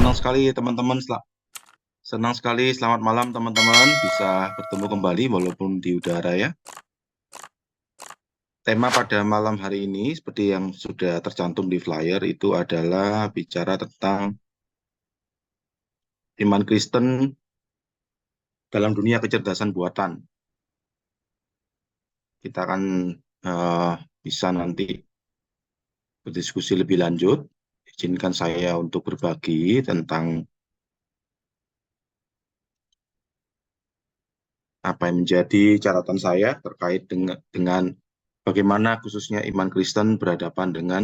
senang sekali teman-teman. Senang sekali. Selamat malam teman-teman. Bisa bertemu kembali walaupun di udara ya. Tema pada malam hari ini seperti yang sudah tercantum di flyer itu adalah bicara tentang iman Kristen dalam dunia kecerdasan buatan. Kita akan eh, bisa nanti berdiskusi lebih lanjut. Izinkan saya untuk berbagi tentang apa yang menjadi catatan saya terkait dengan bagaimana khususnya iman Kristen berhadapan dengan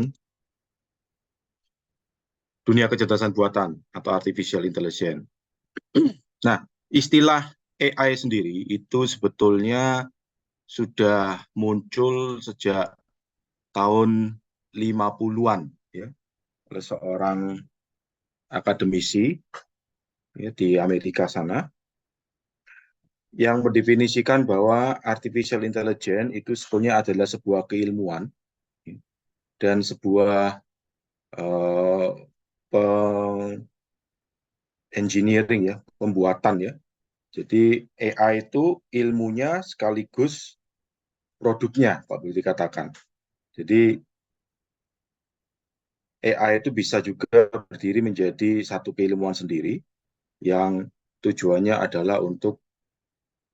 dunia kecerdasan buatan atau artificial intelligence. Nah, istilah AI sendiri itu sebetulnya sudah muncul sejak tahun 50-an ya, oleh seorang akademisi ya, di Amerika sana yang mendefinisikan bahwa artificial intelligence itu sebetulnya adalah sebuah keilmuan ya, dan sebuah uh, engineering ya, pembuatan ya. Jadi AI itu ilmunya sekaligus produknya, Pak boleh dikatakan. Jadi AI itu bisa juga berdiri menjadi satu keilmuan sendiri yang tujuannya adalah untuk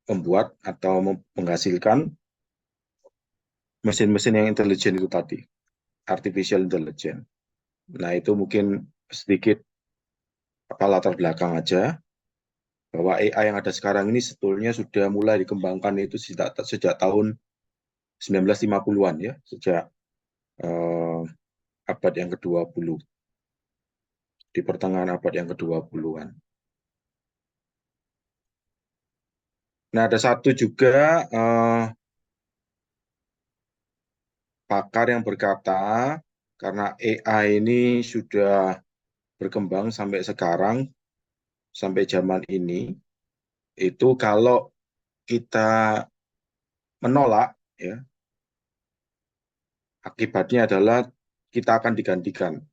membuat atau menghasilkan mesin-mesin yang intelijen itu tadi, artificial intelligence. Nah, itu mungkin sedikit apa latar belakang aja bahwa AI yang ada sekarang ini sebetulnya sudah mulai dikembangkan itu sejak tahun 1950-an ya, sejak eh, abad yang ke-20, di pertengahan abad yang ke-20-an. Nah, ada satu juga pakar yang berkata, karena AI ini sudah berkembang sampai sekarang, sampai zaman ini, itu kalau kita menolak, ya, akibatnya adalah kita akan digantikan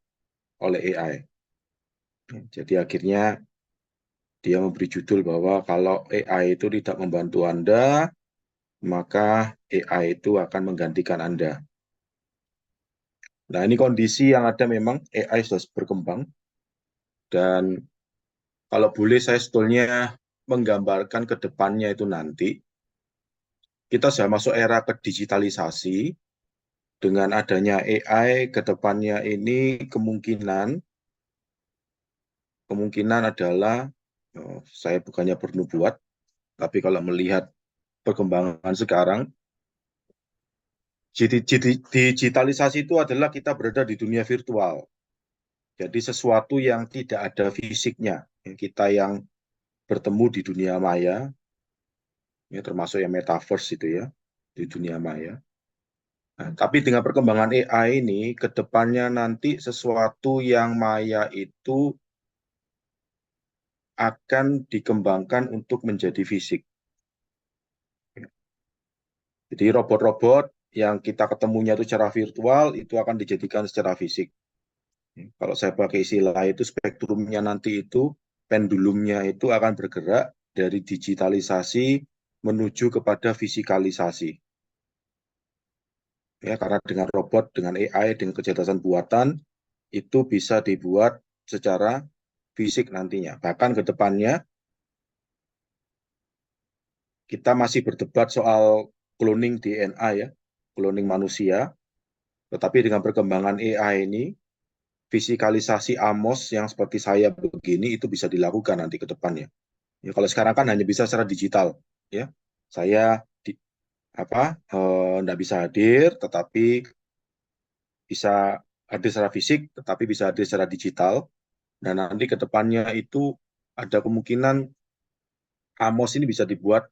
oleh AI. Jadi akhirnya dia memberi judul bahwa kalau AI itu tidak membantu Anda, maka AI itu akan menggantikan Anda. Nah, ini kondisi yang ada memang AI sudah berkembang, dan kalau boleh saya sebetulnya menggambarkan ke depannya itu nanti, kita sudah masuk era kedigitalisasi, dengan adanya AI ke depannya ini kemungkinan adalah, saya bukannya bernubuat, tapi kalau melihat perkembangan sekarang, digitalisasi itu adalah kita berada di dunia virtual. Jadi sesuatu yang tidak ada fisiknya, kita yang bertemu di dunia maya, ya, termasuk yang metaverse itu ya, di dunia maya. Nah, tapi dengan perkembangan AI ini, ke depannya nanti sesuatu yang maya itu akan dikembangkan untuk menjadi fisik. Jadi robot-robot yang kita ketemunya itu secara virtual, itu akan dijadikan secara fisik. Kalau saya pakai istilah itu, spektrumnya nanti itu, pendulumnya itu akan bergerak dari digitalisasi menuju kepada fisikalisasi. Ya, karena dengan robot, dengan AI, dengan kecerdasan buatan, itu bisa dibuat secara fisik nantinya. Bahkan ke depannya, kita masih berdebat soal cloning DNA ya, cloning manusia, tetapi dengan perkembangan AI ini, fisikalisasi Amos yang seperti saya begini itu bisa dilakukan nanti ke depannya. Ya, kalau sekarang kan hanya bisa secara digital, ya. Saya nggak bisa hadir, tetapi bisa hadir secara fisik, tetapi bisa hadir secara digital. Dan nanti ke depannya itu ada kemungkinan Amos ini bisa dibuat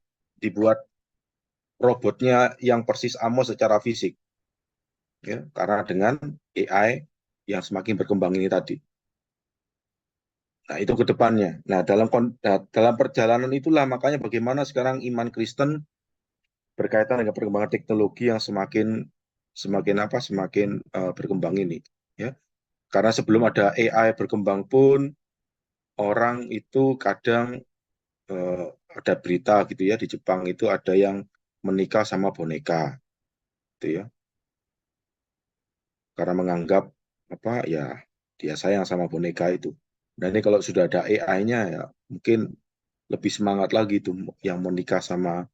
robotnya yang persis Amos secara fisik, ya, karena dengan AI yang semakin berkembang ini tadi. Nah, itu ke depannya. Nah, dalam perjalanan itulah makanya bagaimana sekarang iman Kristen berkaitan dengan perkembangan teknologi yang semakin semakin berkembang ini, ya. Karena sebelum ada AI berkembang pun orang itu kadang ada berita gitu ya, di Jepang itu ada yang menikah sama boneka gitu ya, karena menganggap apa ya, dia sayang sama boneka itu. Dan ini kalau sudah ada AI-nya ya mungkin lebih semangat lagi tuh yang menikah sama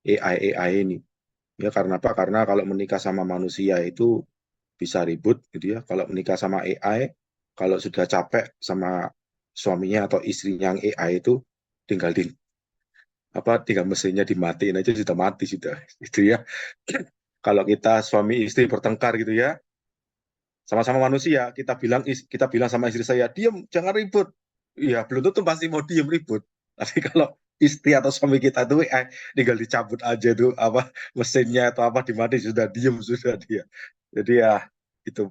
AI ini. Ya karena apa? Karena kalau menikah sama manusia itu bisa ribut gitu ya. Kalau menikah sama AI, kalau sudah capek sama suaminya atau istrinya yang AI itu, tinggal tinggal mesinnya dimatiin aja sudah mati sudah itu ya. Kalau kita suami istri bertengkar gitu ya, sama-sama manusia, kita bilang sama istri saya, "Diem, jangan ribut." Iya, belum tentu pasti mau diem ribut. Tapi kalau istri atau suami kita tuh tinggal dicabut aja tuh mesinnya atau apa dimati sudah diem sudah dia. Jadi ya itu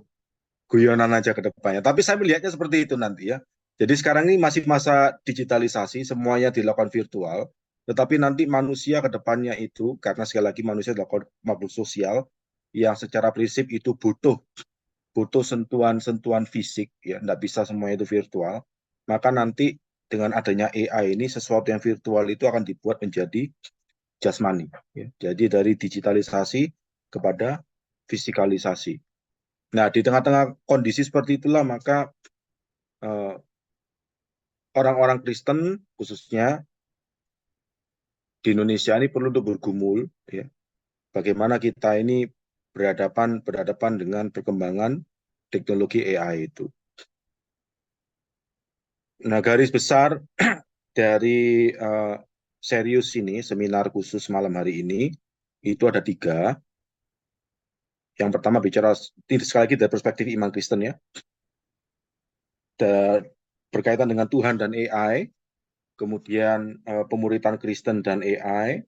guyonan aja ke depannya. Tapi saya melihatnya seperti itu nanti ya. Jadi sekarang ini masih masa digitalisasi, semuanya dilakukan virtual. Tetapi nanti manusia ke depannya itu, karena sekali lagi manusia adalah makhluk sosial, yang secara prinsip itu butuh sentuhan-sentuhan fisik, ya, nggak bisa semuanya itu virtual. Maka nanti dengan adanya AI ini, sesuatu yang virtual itu akan dibuat menjadi jasmani. Ya. Jadi dari digitalisasi kepada fisikalisasi. Nah, di tengah-tengah kondisi seperti itulah, maka eh, orang-orang Kristen, khususnya di Indonesia ini perlu untuk bergumul, ya, bagaimana kita ini berhadapan dengan perkembangan teknologi AI itu. Nah, garis besar dari serius ini, seminar khusus malam hari ini, itu ada 3. Yang pertama bicara, sekali lagi dari perspektif iman Kristen ya, berkaitan dengan Tuhan dan AI, kemudian pemuritan Kristen dan AI,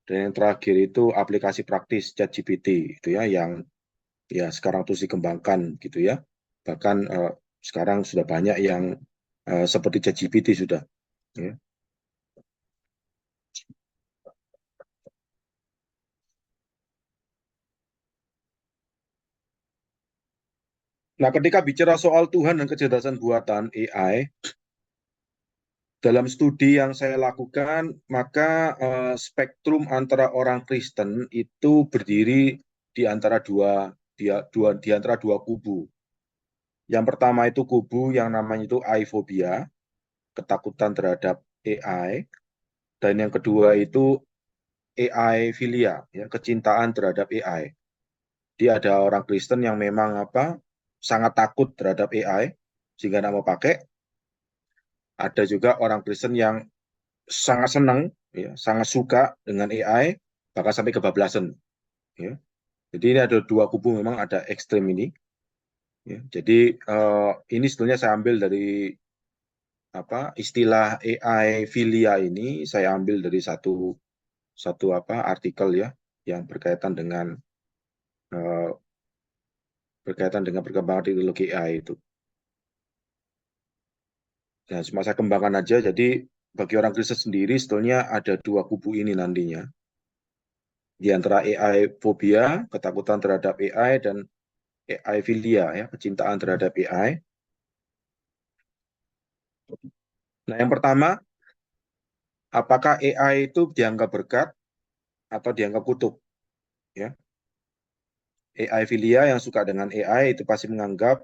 dan yang terakhir itu aplikasi praktis ChatGPT itu ya, yang ya sekarang terus dikembangkan gitu ya. Bahkan sekarang sudah banyak yang seperti ChatGPT sudah. Ya. Nah, ketika bicara soal Tuhan dan kecerdasan buatan AI, dalam studi yang saya lakukan, maka spektrum antara orang Kristen itu berdiri di antara di antara dua kubu. Yang pertama itu kubu yang namanya itu aifobia, ketakutan terhadap AI, dan yang kedua itu AI filia, ya, kecintaan terhadap AI. Dia ada orang Kristen yang memang sangat takut terhadap AI sehingga nggak mau pakai. Ada juga orang Kristen yang sangat senang, ya, sangat suka dengan AI, bahkan sampai kebablasan. Ya. Jadi ini ada dua kubu, memang ada ekstrem ini. Ya. Jadi ini sebetulnya saya ambil dari istilah AI filia ini, saya ambil dari satu satu artikel ya, yang eh, berkaitan dengan perkembangan teknologi AI itu. Nah, cuma saya kembangkan aja. Jadi bagi orang Kristen sendiri sebetulnya ada dua kubu ini nantinya. Di antara AI fobia, ketakutan terhadap AI, dan AI filia, ya, kecintaan terhadap AI. Nah, yang pertama, apakah AI itu dianggap berkat atau dianggap kutuk? Ya, AI filia yang suka dengan AI itu pasti menganggap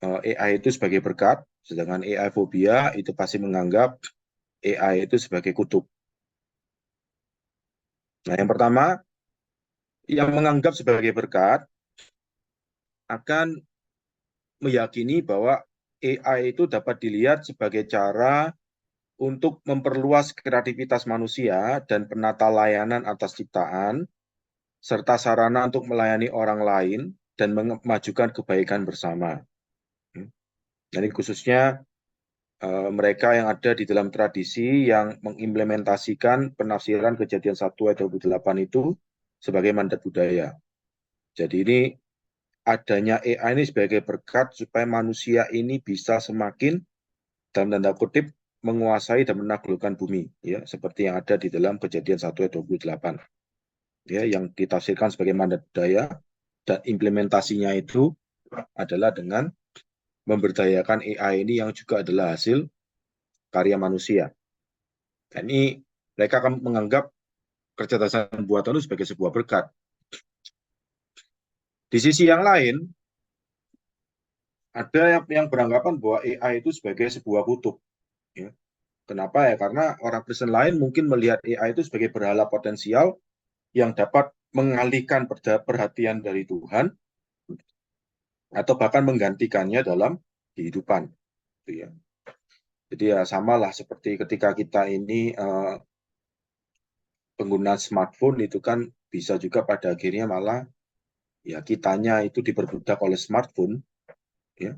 AI itu sebagai berkat, sedangkan AI fobia itu pasti menganggap AI itu sebagai kutuk. Nah, yang pertama, yang menganggap sebagai berkat akan meyakini bahwa AI itu dapat dilihat sebagai cara untuk memperluas kreativitas manusia dan penata layanan atas ciptaan, serta sarana untuk melayani orang lain dan memajukan kebaikan bersama. Jadi khususnya mereka yang ada di dalam tradisi yang mengimplementasikan penafsiran Kejadian 1 ayat 28 itu sebagai mandat budaya. Jadi ini adanya AI ini sebagai berkat supaya manusia ini bisa semakin dalam tanda kutip menguasai dan menaklukkan bumi, ya, seperti yang ada di dalam Kejadian 1 ayat 28, ya, yang ditafsirkan sebagai mandat budaya, dan implementasinya itu adalah dengan memberdayakan AI ini yang juga adalah hasil karya manusia. Dan ini mereka akan menganggap kecerdasan buatan itu sebagai sebuah berkat. Di sisi yang lain, ada yang beranggapan bahwa AI itu sebagai sebuah kutub. Ya. Kenapa ya? Karena orang Kristen lain mungkin melihat AI itu sebagai berhala potensial yang dapat mengalihkan perhatian dari Tuhan atau bahkan menggantikannya dalam kehidupan. Ya. Jadi ya samalah seperti ketika kita ini pengguna smartphone itu kan bisa juga pada akhirnya malah ya kitanya itu diperbudak oleh smartphone, ya.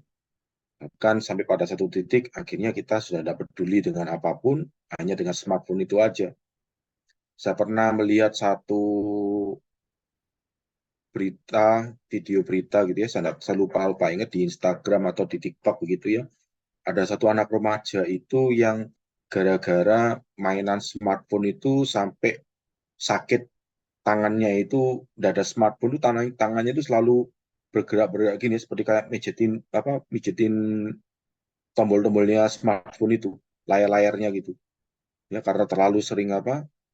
Bahkan sampai pada satu titik akhirnya kita sudah tidak peduli dengan apapun, hanya dengan smartphone itu aja. Saya pernah melihat satu berita, video berita gitu ya, saya lupa ingat di Instagram atau di TikTok begitu ya. Ada satu anak remaja itu yang gara-gara mainan smartphone itu sampai sakit tangannya itu, udah ada smartphone itu tangannya itu selalu bergerak-bergerak gini seperti kayak mijetin tombol-tombolnya smartphone itu, layar-layarnya gitu. Ya karena terlalu sering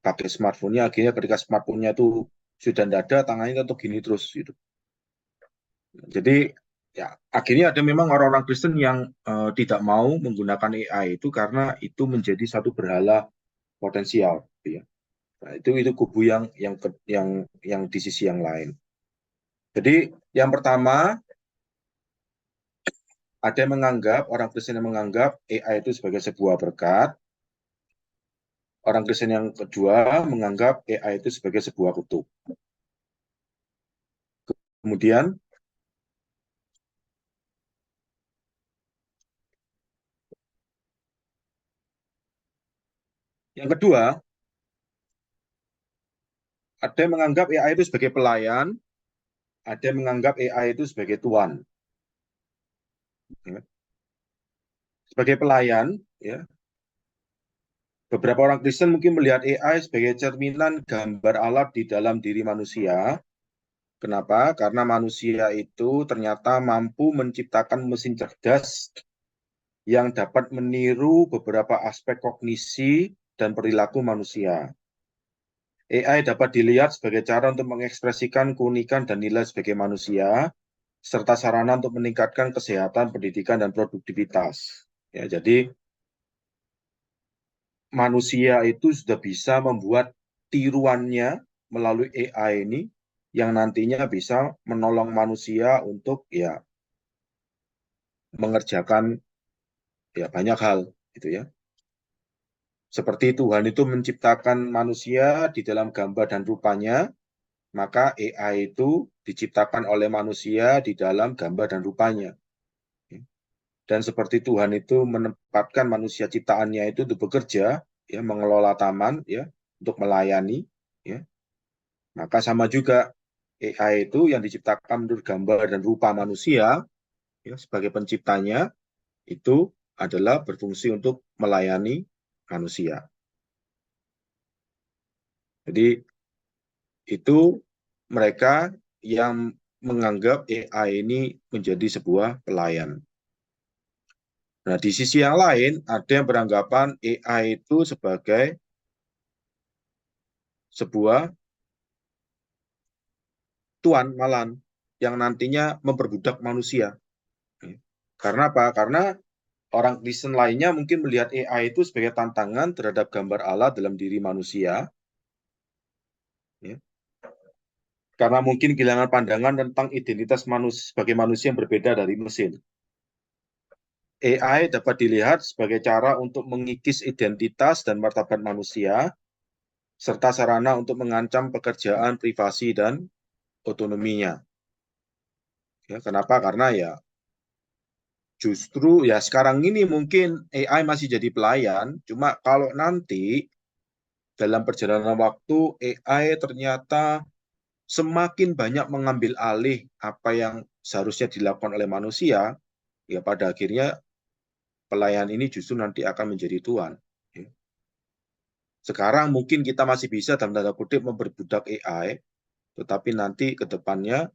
pakai smartphone-nya, akhirnya ketika smartphone-nya itu sudah tidak ada, tangannya tetap gini terus gitu. Jadi ya akhirnya ada memang orang-orang Kristen yang tidak mau menggunakan AI itu karena itu menjadi satu berhala potensial, gitu ya. Nah, itu kubu yang di sisi yang lain. Jadi yang pertama, ada yang menganggap, orang Kristen yang menganggap AI itu sebagai sebuah berkat. Orang Kristen yang kedua menganggap AI itu sebagai sebuah kutub. Kemudian yang kedua, ada yang menganggap AI itu sebagai pelayan, ada yang menganggap AI itu sebagai tuan. Ya. Sebagai pelayan, ya, beberapa orang Kristen mungkin melihat AI sebagai cerminan gambar Allah di dalam diri manusia. Kenapa? Karena manusia itu ternyata mampu menciptakan mesin cerdas yang dapat meniru beberapa aspek kognisi dan perilaku manusia. AI dapat dilihat sebagai cara untuk mengekspresikan keunikan dan nilai sebagai manusia, serta sarana untuk meningkatkan kesehatan, pendidikan, dan produktivitas. Ya, jadi manusia itu sudah bisa membuat tiruannya melalui AI ini yang nantinya bisa menolong manusia untuk ya mengerjakan ya banyak hal gitu ya. Seperti Tuhan itu menciptakan manusia di dalam gambar dan rupanya, maka AI itu diciptakan oleh manusia di dalam gambar dan rupanya. Dan seperti Tuhan itu menempatkan manusia ciptaannya itu untuk bekerja, ya, mengelola taman, ya, untuk melayani, ya. Maka sama juga AI itu yang diciptakan menurut gambar dan rupa manusia, ya, sebagai penciptanya itu adalah berfungsi untuk melayani manusia. Jadi itu mereka yang menganggap AI ini menjadi sebuah pelayan. Nah, di sisi yang lain, ada yang beranggapan AI itu sebagai sebuah tuan malan yang nantinya memperbudak manusia. Karena apa? Karena orang Kristen lainnya mungkin melihat AI itu sebagai tantangan terhadap gambar Allah dalam diri manusia. Ya. Karena mungkin kehilangan pandangan tentang identitas manusia sebagai manusia yang berbeda dari mesin. AI dapat dilihat sebagai cara untuk mengikis identitas dan martabat manusia, serta sarana untuk mengancam pekerjaan privasi dan otonominya. Ya, kenapa? Karena ya justru ya sekarang ini mungkin AI masih jadi pelayan, cuma kalau nanti dalam perjalanan waktu AI ternyata semakin banyak mengambil alih apa yang seharusnya dilakukan oleh manusia, ya pada akhirnya pelayan ini justru nanti akan menjadi tuan. Sekarang mungkin kita masih bisa dalam tanda kutip memperbudak AI, tetapi nanti ke depannya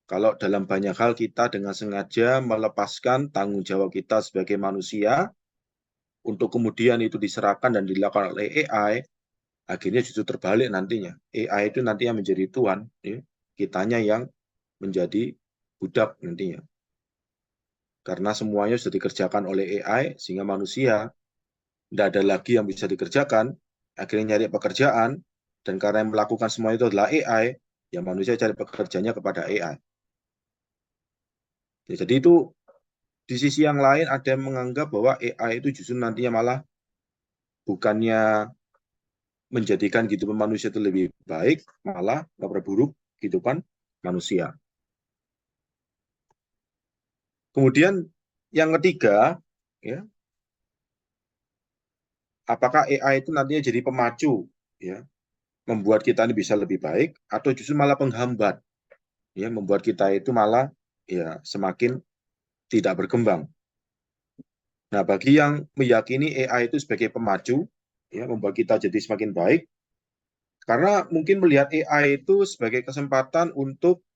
kalau dalam banyak hal kita dengan sengaja melepaskan tanggung jawab kita sebagai manusia, untuk kemudian itu diserahkan dan dilakukan oleh AI, akhirnya justru terbalik nantinya. AI itu nantinya menjadi tuan, ya. Kitanya yang menjadi budak nantinya. Karena semuanya sudah dikerjakan oleh AI, sehingga manusia tidak ada lagi yang bisa dikerjakan, akhirnya nyari pekerjaan, dan karena yang melakukan semua itu adalah AI, ya manusia cari pekerjaannya kepada AI. Ya, jadi itu di sisi yang lain ada yang menganggap bahwa AI itu justru nantinya malah bukannya menjadikan kehidupan manusia itu lebih baik, malah memperburuk kehidupan manusia. Kemudian yang ketiga, ya, apakah AI itu nantinya jadi pemacu, ya, membuat kita ini bisa lebih baik, atau justru malah penghambat, ya, membuat kita itu malah ya semakin tidak berkembang. Nah, bagi yang meyakini AI itu sebagai pemacu, ya, membuat kita jadi semakin baik, karena mungkin melihat AI itu sebagai kesempatan untuk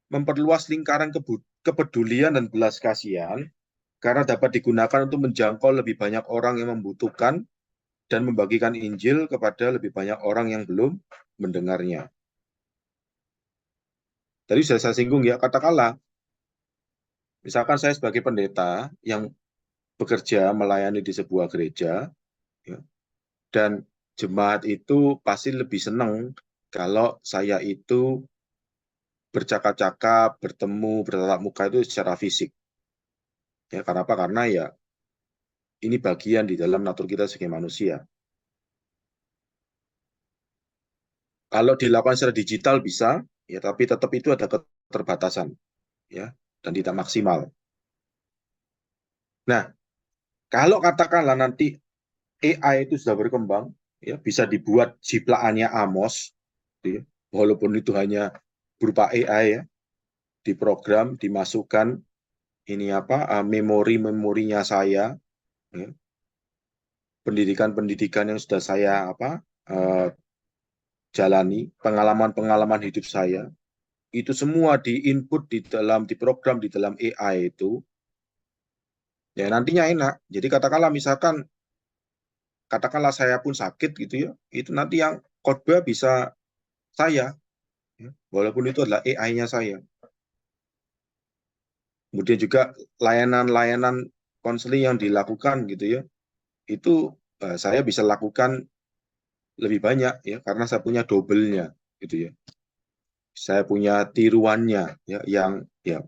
memperluas lingkaran kepedulian dan belas kasihan, karena dapat digunakan untuk menjangkau lebih banyak orang yang membutuhkan dan membagikan Injil kepada lebih banyak orang yang belum mendengarnya. Tadi sudah saya singgung ya, katakanlah, misalkan saya sebagai pendeta yang bekerja melayani di sebuah gereja, ya, dan jemaat itu pasti lebih senang kalau saya itu bercakap-cakap, bertemu, bertatap muka itu secara fisik. Ya, karena apa? Karena ya ini bagian di dalam natur kita sebagai manusia. Kalau dilakukan secara digital bisa, ya tapi tetap itu ada keterbatasan, ya, dan tidak maksimal. Nah, kalau katakanlah nanti AI itu sudah berkembang, ya bisa dibuat jiplaannya Amos, ya, walaupun itu hanya berupa AI, ya, diprogram, dimasukkan ini apa memori-memorinya saya, ya, pendidikan-pendidikan yang sudah saya jalani, pengalaman-pengalaman hidup saya, itu semua diinput diprogram di dalam AI itu, ya nantinya enak. Jadi katakanlah saya pun sakit gitu ya, itu nanti yang khotbah bisa saya, ya, walaupun itu adalah AI-nya saya. Kemudian juga layanan-layanan konseling yang dilakukan gitu ya, itu saya bisa lakukan lebih banyak ya karena saya punya double-nya gitu ya. Saya punya tiruannya ya yang ya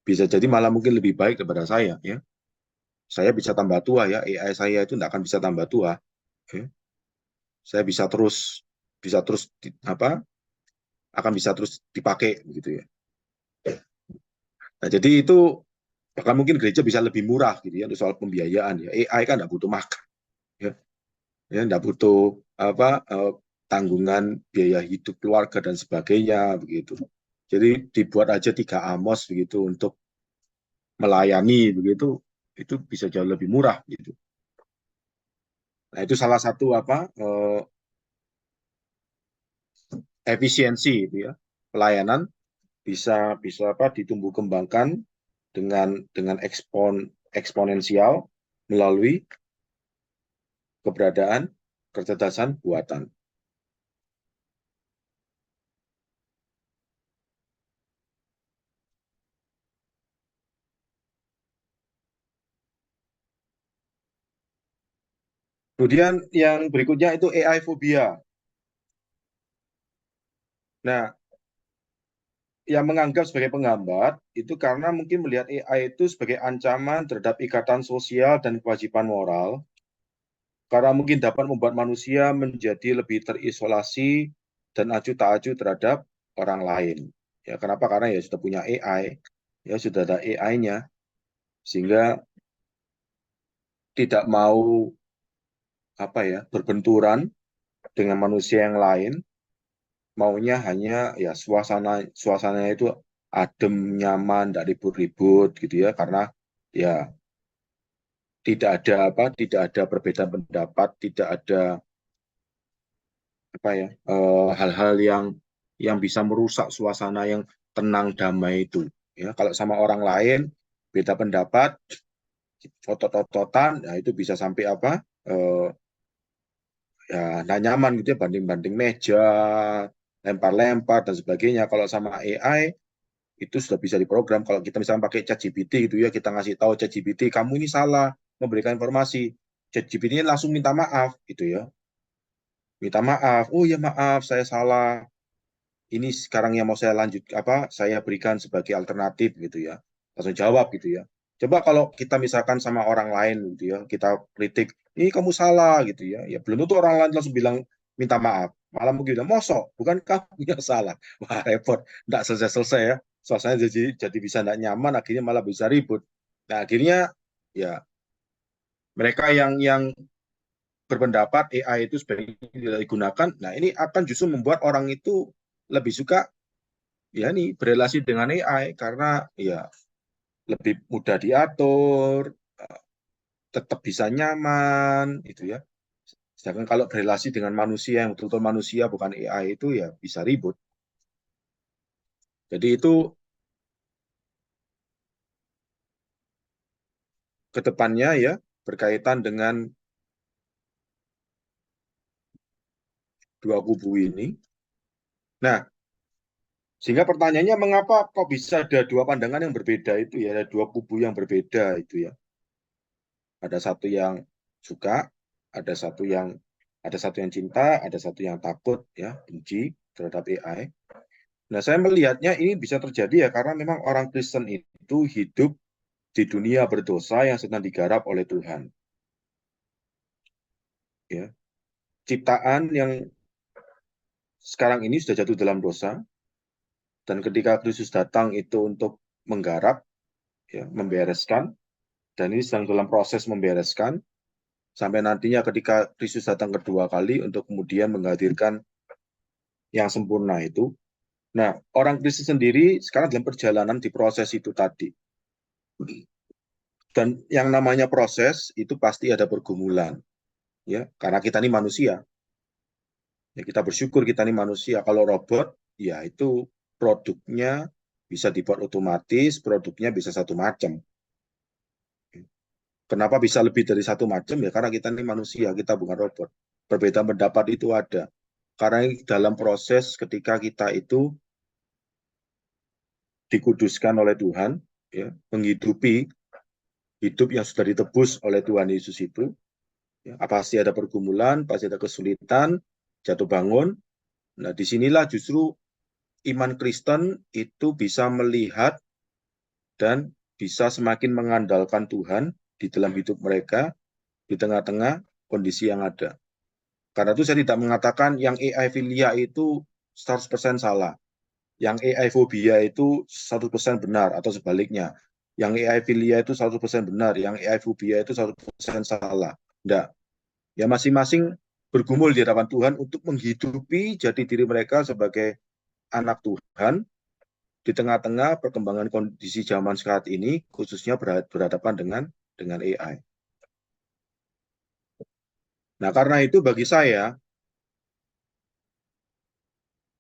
bisa jadi malah mungkin lebih baik daripada saya ya. Saya bisa tambah tua ya, AI saya itu tidak akan bisa tambah tua. Ya. Saya bisa terus akan bisa terus dipakai gitu ya. Nah, jadi itu bahkan mungkin gereja bisa lebih murah gitu ya untuk soal pembiayaan ya. AI kan tidak butuh makan ya. Ya tidak butuh tanggungan biaya hidup keluarga dan sebagainya begitu. Jadi dibuat aja 3 Amos begitu untuk melayani begitu, itu bisa jauh lebih murah gitu. Nah, itu salah satu efisiensi itu ya. Pelayanan bisa bisa ditumbuh kembangkan dengan eksponensial melalui keberadaan kecerdasan buatan. Kemudian yang berikutnya itu AI fobia. Nah, yang menganggap sebagai penghambat itu karena mungkin melihat AI itu sebagai ancaman terhadap ikatan sosial dan kewajiban moral, karena mungkin dapat membuat manusia menjadi lebih terisolasi dan acuh tak acuh terhadap orang lain. Ya, kenapa? Karena ya sudah punya AI, ya sudah ada AI-nya, sehingga tidak mau berbenturan dengan manusia yang lain, maunya hanya ya suasananya itu adem, nyaman, tidak ribut-ribut gitu ya, karena ya tidak ada perbedaan pendapat, tidak ada hal-hal yang bisa merusak suasana yang tenang damai itu. Ya, kalau sama orang lain beda pendapat, otot-ototan, nah itu bisa sampai apa? Ya nggak nyaman gitu ya, banding-banding meja, lempar-lempar dan sebagainya. Kalau sama AI itu sudah bisa diprogram. Kalau kita misalnya pakai ChatGPT gitu ya, kita ngasih tahu ChatGPT, kamu ini salah memberikan informasi. ChatGPT ini langsung minta maaf gitu ya. Minta maaf. Oh ya maaf, saya salah. Ini sekarang yang mau saya lanjut apa? Saya berikan sebagai alternatif gitu ya. Langsung jawab gitu ya. Coba kalau kita misalkan sama orang lain gitu ya, kita kritik, ini kamu salah gitu ya. Ya belum tentu orang lain langsung bilang minta maaf. Malah mungkin bilang, mosok, bukan kamu yang salah. Wah repot, nggak selesai-selesai ya. Suasana jadi bisa nggak nyaman, akhirnya malah bisa ribut. Nah akhirnya ya mereka yang berpendapat AI itu sebaiknya tidak digunakan. Nah ini akan justru membuat orang itu lebih suka ya nih berrelasi dengan AI karena ya lebih mudah diatur, tetap bisa nyaman, itu ya. Sedangkan kalau berrelasi dengan manusia yang betul-betul manusia bukan AI itu ya bisa ribut. Jadi itu kedepannya ya berkaitan dengan dua kubu ini. Nah, sehingga pertanyaannya mengapa kok bisa ada dua pandangan yang berbeda itu ya, ada dua kubu yang berbeda itu ya. Ada satu yang suka, ada satu yang cinta, ada satu yang takut ya, benci terhadap AI. Nah, saya melihatnya ini bisa terjadi ya karena memang orang Kristen itu hidup di dunia berdosa yang sedang digarap oleh Tuhan. Ya, ciptaan yang sekarang ini sudah jatuh dalam dosa dan ketika Kristus datang itu untuk menggarap, ya, membereskan dan ini sedang dalam proses membereskan sampai nantinya ketika Kristus datang kedua kali untuk kemudian menghadirkan yang sempurna itu. Nah, orang Kristen sendiri sekarang dalam perjalanan di proses itu tadi. Dan yang namanya proses itu pasti ada pergumulan, ya, karena kita ini manusia. Ya, kita bersyukur kita ini manusia. Kalau robot, ya itu produknya bisa dibuat otomatis, produknya bisa satu macam. Kenapa bisa lebih dari satu macam? Ya karena kita ini manusia, kita bukan robot. Perbedaan pendapat itu ada. Karena dalam proses ketika kita itu dikuduskan oleh Tuhan, ya, menghidupi hidup yang sudah ditebus oleh Tuhan Yesus itu, ya, pasti ada pergumulan, pasti ada kesulitan, jatuh bangun. Nah, disinilah justru iman Kristen itu bisa melihat dan bisa semakin mengandalkan Tuhan di dalam hidup mereka di tengah-tengah kondisi yang ada. Karena itu saya tidak mengatakan yang AI filia itu 100% salah. Yang AI fobia itu 100% benar atau sebaliknya. Yang AI filia itu 100% benar, yang AI fobia itu 100% salah. Tidak. Ya masing-masing bergumul di hadapan Tuhan untuk menghidupi jati diri mereka sebagai anak Tuhan di tengah-tengah perkembangan kondisi zaman saat ini, khususnya berhadapan dengan AI. Nah, karena itu bagi saya,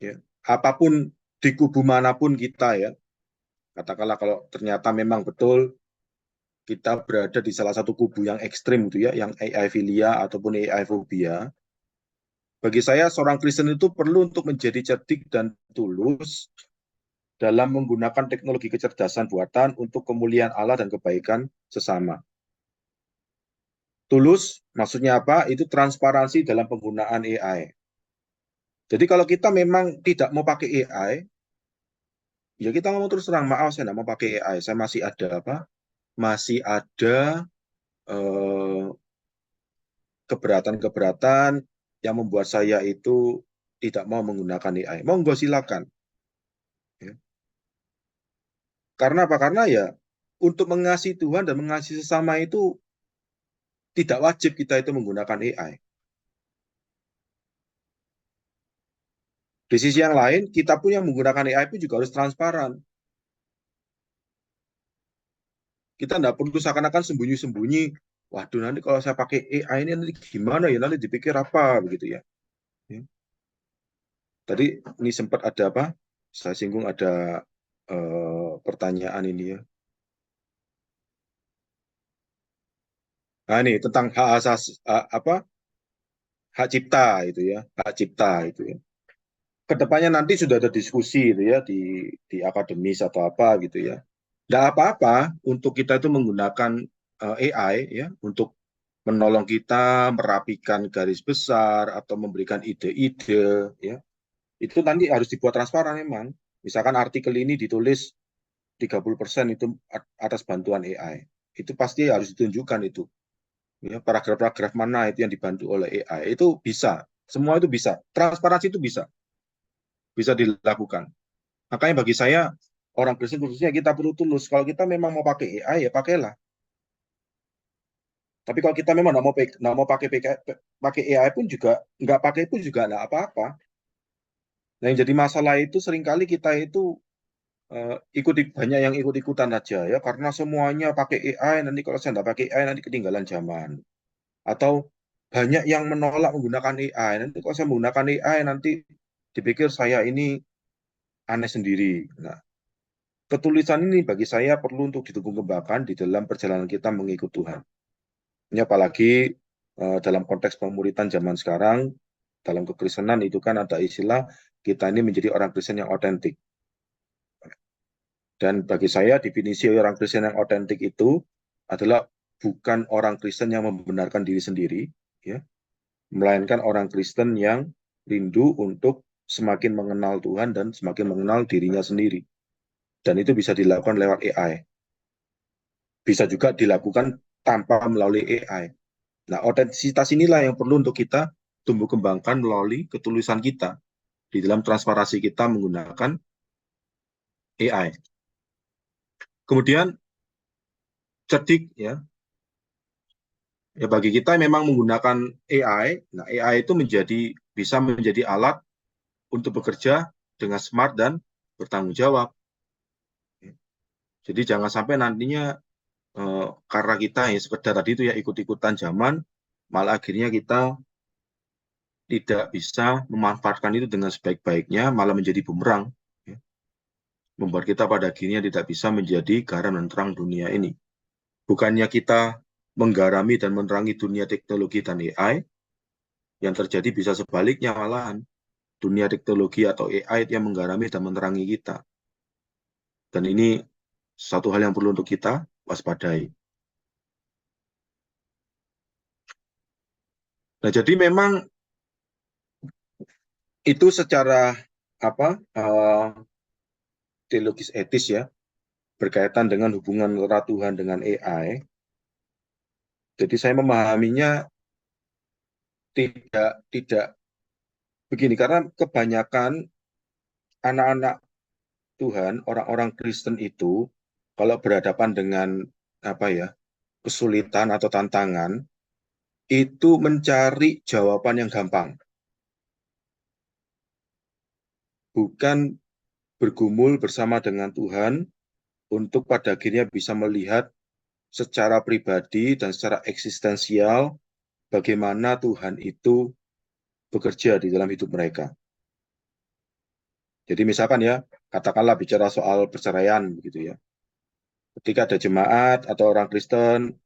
ya, apapun di kubu manapun kita ya, katakanlah kalau ternyata memang betul kita berada di salah satu kubu yang ekstrim gitu ya, yang AI filia ataupun AI fobia, bagi saya seorang Kristen itu perlu untuk menjadi cerdik dan tulus dalam menggunakan teknologi kecerdasan buatan untuk kemuliaan Allah dan kebaikan sesama. Tulus, maksudnya apa? Itu transparansi dalam penggunaan AI. Jadi kalau kita memang tidak mau pakai AI, ya kita ngomong terus terang, maaf saya tidak mau pakai AI. Saya masih ada apa? Masih ada eh, keberatan-keberatan yang membuat saya itu tidak mau menggunakan AI. Monggo silakan. Ya. Karena apa? Karena ya untuk mengasihi Tuhan dan mengasihi sesama itu tidak wajib kita itu menggunakan AI. Di sisi yang lain, kita pun yang menggunakan AI pun juga harus transparan. Kita tidak perlu seakan-akan sembunyi-sembunyi. Waduh, nanti kalau saya pakai AI ini nanti gimana ya? Nanti dipikir apa begitu ya? Ya. Tadi ini sempat ada apa? Saya singgung ada pertanyaan ini ya. Nah, ini tentang hak asasi hak cipta itu ya, hak cipta itu ya. Kedepannya nanti sudah ada diskusi itu ya di akademis atau apa gitu ya. Nggak apa-apa untuk kita itu menggunakan AI ya untuk menolong kita merapikan garis besar atau memberikan ide-ide ya. Itu nanti harus dibuat transparan memang. Misalkan artikel ini ditulis 30% itu atas bantuan AI. Itu pasti harus ditunjukkan itu. Ya, paragraf-paragraf mana itu yang dibantu oleh AI. Itu bisa. Semua itu bisa. Transparansi itu bisa dilakukan. Makanya bagi saya orang Kristen khususnya kita perlu tulus. Kalau kita memang mau pakai AI ya pakailah. Tapi kalau kita memang nggak mau pakai AI pun juga nggak pakai pun juga nggak apa-apa. Nah yang jadi masalah itu seringkali kita itu banyak yang ikut-ikutan aja ya karena semuanya pakai AI nanti kalau saya nggak pakai AI nanti ketinggalan zaman. Atau banyak yang menolak menggunakan AI nanti kalau saya menggunakan AI nanti dipikir saya ini aneh sendiri. Nah, ketulisan ini bagi saya perlu untuk dikembangkan di dalam perjalanan kita mengikut Tuhan. Ini apalagi dalam konteks pemuritan zaman sekarang, dalam kekristenan itu kan ada istilah kita ini menjadi orang Kristen yang otentik. Dan bagi saya definisi orang Kristen yang otentik itu adalah bukan orang Kristen yang membenarkan diri sendiri, ya, melainkan orang Kristen yang rindu untuk semakin mengenal Tuhan dan semakin mengenal dirinya sendiri. Dan itu bisa dilakukan lewat AI. Bisa juga dilakukan tanpa melalui AI. Nah, otentisitas inilah yang perlu untuk kita tumbuh kembangkan melalui ketulisan kita di dalam transparansi kita menggunakan AI. Kemudian cerdik ya, ya bagi kita memang menggunakan AI. Nah, AI itu bisa menjadi alat untuk bekerja dengan smart dan bertanggung jawab. Jadi jangan sampai nantinya karena kita ya sekedar tadi itu ya ikut-ikutan zaman, malah akhirnya kita tidak bisa memanfaatkan itu dengan sebaik-baiknya, malah menjadi bumerang, ya. Membuat kita pada akhirnya tidak bisa menjadi garam dan terang dunia ini. Bukannya kita menggarami dan menerangi dunia teknologi dan AI, yang terjadi bisa sebaliknya malahan. Dunia teknologi atau AI yang menggarami dan menerangi kita. Dan ini satu hal yang perlu untuk kita waspadai. Nah, jadi memang itu secara apa teologis etis ya berkaitan dengan hubungan antara Tuhan dengan AI. Jadi saya memahaminya tidak tidak begini karena kebanyakan anak-anak Tuhan, orang-orang Kristen itu kalau berhadapan dengan apa ya, kesulitan atau tantangan itu mencari jawaban yang gampang, bukan bergumul bersama dengan Tuhan untuk pada akhirnya bisa melihat secara pribadi dan secara eksistensial bagaimana Tuhan itu bekerja di dalam hidup mereka. Jadi misalkan ya, katakanlah bicara soal perceraian begitu ya. Ketika ada jemaat atau orang Kristen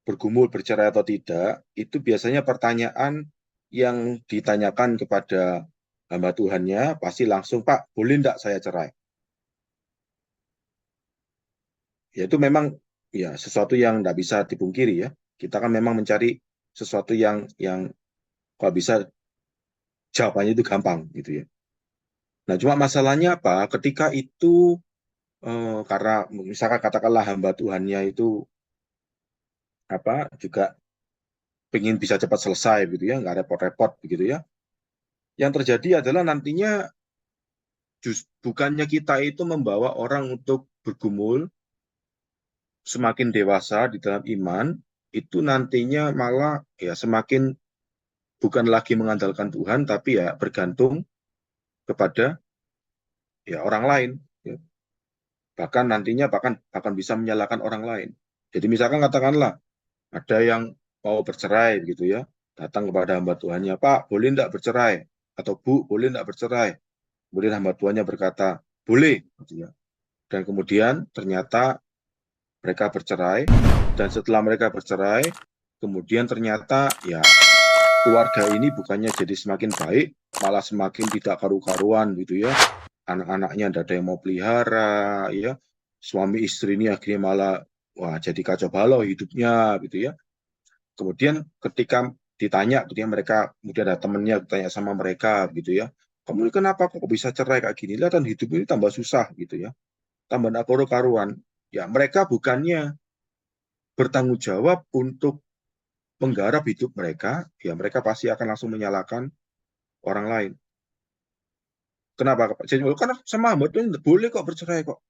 bergumul bercerai atau tidak, itu biasanya pertanyaan yang ditanyakan kepada hamba Tuhannya pasti langsung, Pak, boleh enggak saya cerai? Ya itu memang ya sesuatu yang enggak bisa dipungkiri ya. Kita kan memang mencari sesuatu yang kalau bisa jawabannya itu gampang gitu ya. Nah, cuma masalahnya apa? Ketika itu karena misalkan katakanlah hamba Tuhannya itu apa juga pengen bisa cepat selesai gitu ya, nggak repot-repot begitu ya. Yang terjadi adalah nantinya bukannya kita itu membawa orang untuk bergumul semakin dewasa di dalam iman, itu nantinya malah ya semakin bukan lagi mengandalkan Tuhan, tapi ya bergantung kepada ya orang lain. Ya. Bahkan nantinya bahkan bisa menyalahkan orang lain. Jadi misalkan katakanlah ada yang mau bercerai gitu ya, datang kepada hamba Tuhannya, Pak, boleh enggak bercerai? Atau Bu, boleh enggak bercerai? Kemudian hamba Tuhannya berkata, boleh. Gitu ya. Dan kemudian ternyata mereka bercerai Dan setelah mereka bercerai, kemudian ternyata ya keluarga ini bukannya jadi semakin baik, malah semakin tidak karu-karuan gitu ya. Anak-anaknya tidak ada yang mau pelihara, ya. Suami istri ini akhirnya malah wah jadi kacau balau hidupnya gitu ya. Kemudian ketika ditanya, ketika mereka kemudian ada temennya tanya sama mereka gitu ya, kamu ini kenapa kok bisa cerai kayak gini? Lihat kan hidup ini tambah susah gitu ya, tambah nak karu-karuan. Ya mereka bukannya bertanggung jawab untuk menggarap hidup mereka, ya mereka pasti akan langsung menyalahkan orang lain. Kenapa? Jadi kan sama hamba Tuhan boleh kok bercerai kok.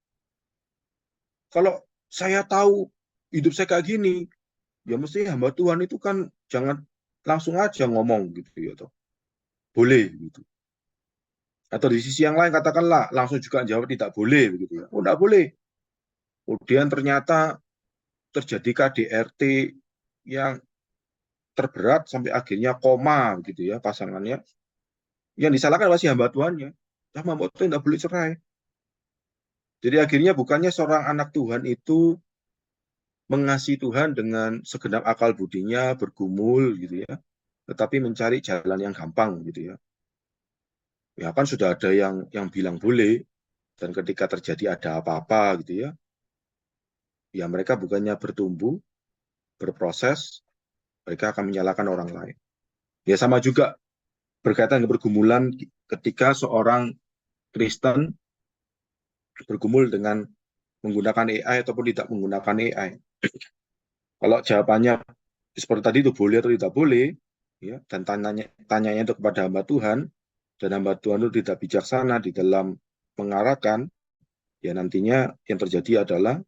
Kalau saya tahu hidup saya kayak gini, ya mesti hamba Tuhan itu kan jangan langsung aja ngomong gitu ya toh. Boleh gitu. Atau di sisi yang lain katakanlah langsung juga jawab tidak boleh begitu ya. Oh, tidak boleh. Kemudian ternyata terjadi KDRT yang terberat sampai akhirnya koma gitu ya pasangannya. Yang disalahkan masih hamba Tuhannya. Sama hamba Tuhan tidak boleh cerai. Jadi akhirnya bukannya seorang anak Tuhan itu mengasihi Tuhan dengan segenap akal budinya, bergumul gitu ya, tetapi mencari jalan yang gampang gitu ya. Ya kan sudah ada yang bilang boleh, dan ketika terjadi ada apa-apa gitu ya, ya mereka bukannya bertumbuh, berproses, mereka akan menyalahkan orang lain. Ya sama juga berkaitan dengan pergumulan ketika seorang Kristen bergumul dengan menggunakan AI ataupun tidak menggunakan AI. Kalau jawabannya seperti tadi itu boleh atau tidak boleh, ya, dan tanyanya itu kepada hamba Tuhan, dan hamba Tuhan itu tidak bijaksana di dalam mengarahkan, ya nantinya yang terjadi adalah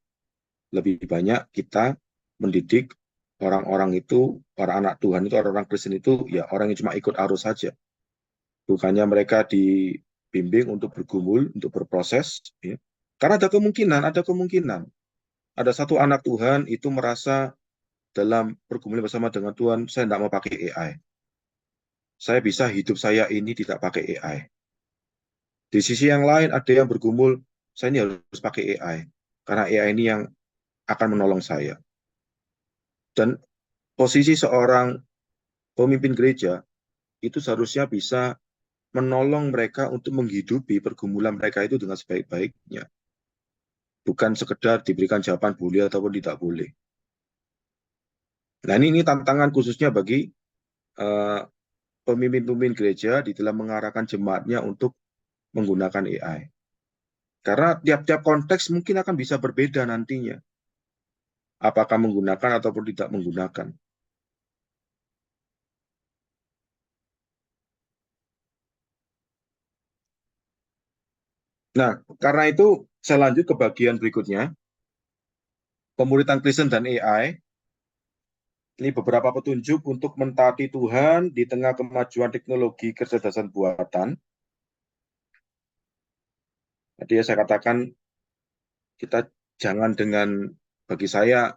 lebih banyak kita mendidik orang-orang itu, para anak Tuhan itu, orang-orang Kristen itu, ya orang yang cuma ikut arus saja. Bukannya mereka dibimbing untuk bergumul, untuk berproses, ya. Karena ada kemungkinan, ada satu anak Tuhan itu merasa dalam pergumulan bersama dengan Tuhan, saya tidak mau pakai AI. Saya bisa hidup saya ini tidak pakai AI. Di sisi yang lain ada yang bergumul, saya ini harus pakai AI. Karena AI ini yang akan menolong saya. Dan posisi seorang pemimpin gereja itu seharusnya bisa menolong mereka untuk menghidupi pergumulan mereka itu dengan sebaik-baiknya. Bukan sekedar diberikan jawaban boleh ataupun tidak boleh. Nah ini tantangan khususnya bagi pemimpin-pemimpin gereja di dalam mengarahkan jemaatnya untuk menggunakan AI. Karena tiap-tiap konteks mungkin akan bisa berbeda nantinya. Apakah menggunakan ataupun tidak menggunakan. Nah, karena itu saya lanjut ke bagian berikutnya. Pemuritan Kristen dan AI. Ini beberapa petunjuk untuk mentaati Tuhan di tengah kemajuan teknologi kecerdasan buatan. Tadi ya saya katakan, kita jangan bagi saya,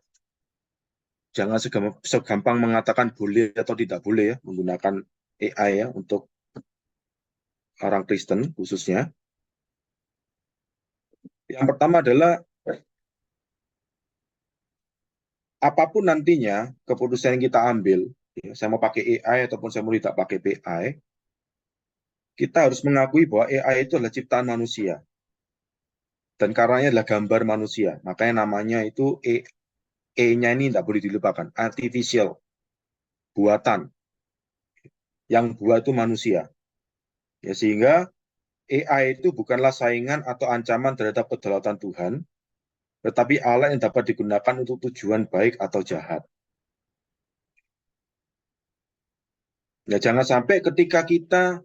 jangan segampang mengatakan boleh atau tidak boleh ya, menggunakan AI ya, untuk orang Kristen khususnya. Yang pertama adalah, apapun nantinya keputusan yang kita ambil, ya, saya mau pakai AI ataupun saya mau tidak pakai AI, kita harus mengakui bahwa AI itu adalah ciptaan manusia. Dan karenanya adalah gambar manusia. Makanya namanya itu E-nya ini tidak boleh dilupakan. Artificial, buatan. Yang buat itu manusia. Ya, sehingga AI itu bukanlah saingan atau ancaman terhadap kedaulatan Tuhan, tetapi alat yang dapat digunakan untuk tujuan baik atau jahat. Ya, jangan sampai ketika kita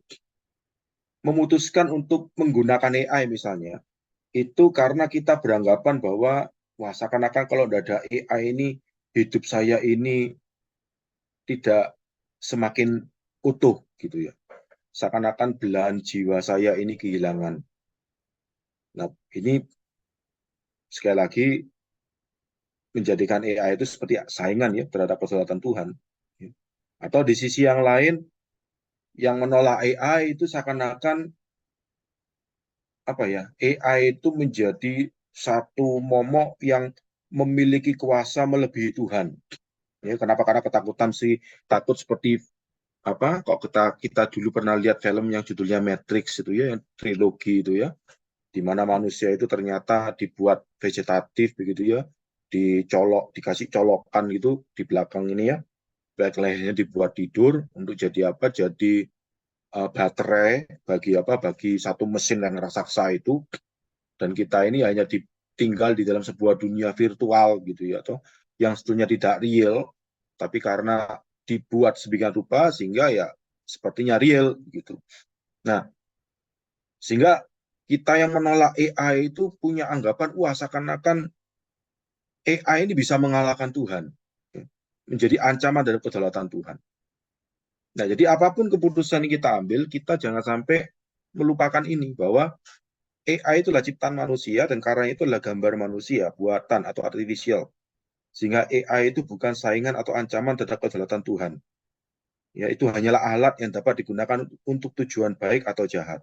memutuskan untuk menggunakan AI misalnya, itu karena kita beranggapan bahwa wah seakan-akan kalau tidak ada AI ini, hidup saya ini tidak semakin utuh gitu ya. Seakan-akan belahan jiwa saya ini kehilangan. Nah, ini sekali lagi menjadikan AI itu seperti saingan ya terhadap kedaulatan Tuhan. Atau di sisi yang lain, yang menolak AI itu seakan-akan apa ya? AI itu menjadi satu momok yang memiliki kuasa melebihi Tuhan. Ya, kenapa? Karena ketakutan sih, takut seperti apa? Kok kita dulu pernah lihat film yang judulnya Matrix itu ya, yang trilogi itu ya, di mana manusia itu ternyata dibuat vegetatif begitu ya, dikasih colokan gitu di belakang ini ya, belakang lehernya dibuat tidur untuk jadi apa? Jadi baterai bagi apa? Bagi satu mesin yang raksasa itu, dan kita ini hanya tinggal di dalam sebuah dunia virtual gitu ya, atau yang sebetulnya tidak real, tapi karena dibuat sedemikian rupa sehingga ya sepertinya real gitu. Nah, sehingga kita yang menolak AI itu punya anggapan, wah seakan-akan AI ini bisa mengalahkan Tuhan, menjadi ancaman dari kedaulatan Tuhan. Nah, jadi apapun keputusan yang kita ambil, kita jangan sampai melupakan ini, bahwa AI itulah ciptaan manusia, dan karena itu adalah gambar manusia, buatan atau artificial. Sehingga AI itu bukan saingan atau ancaman terhadap kedaulatan Tuhan. Ya, itu hanyalah alat yang dapat digunakan untuk tujuan baik atau jahat.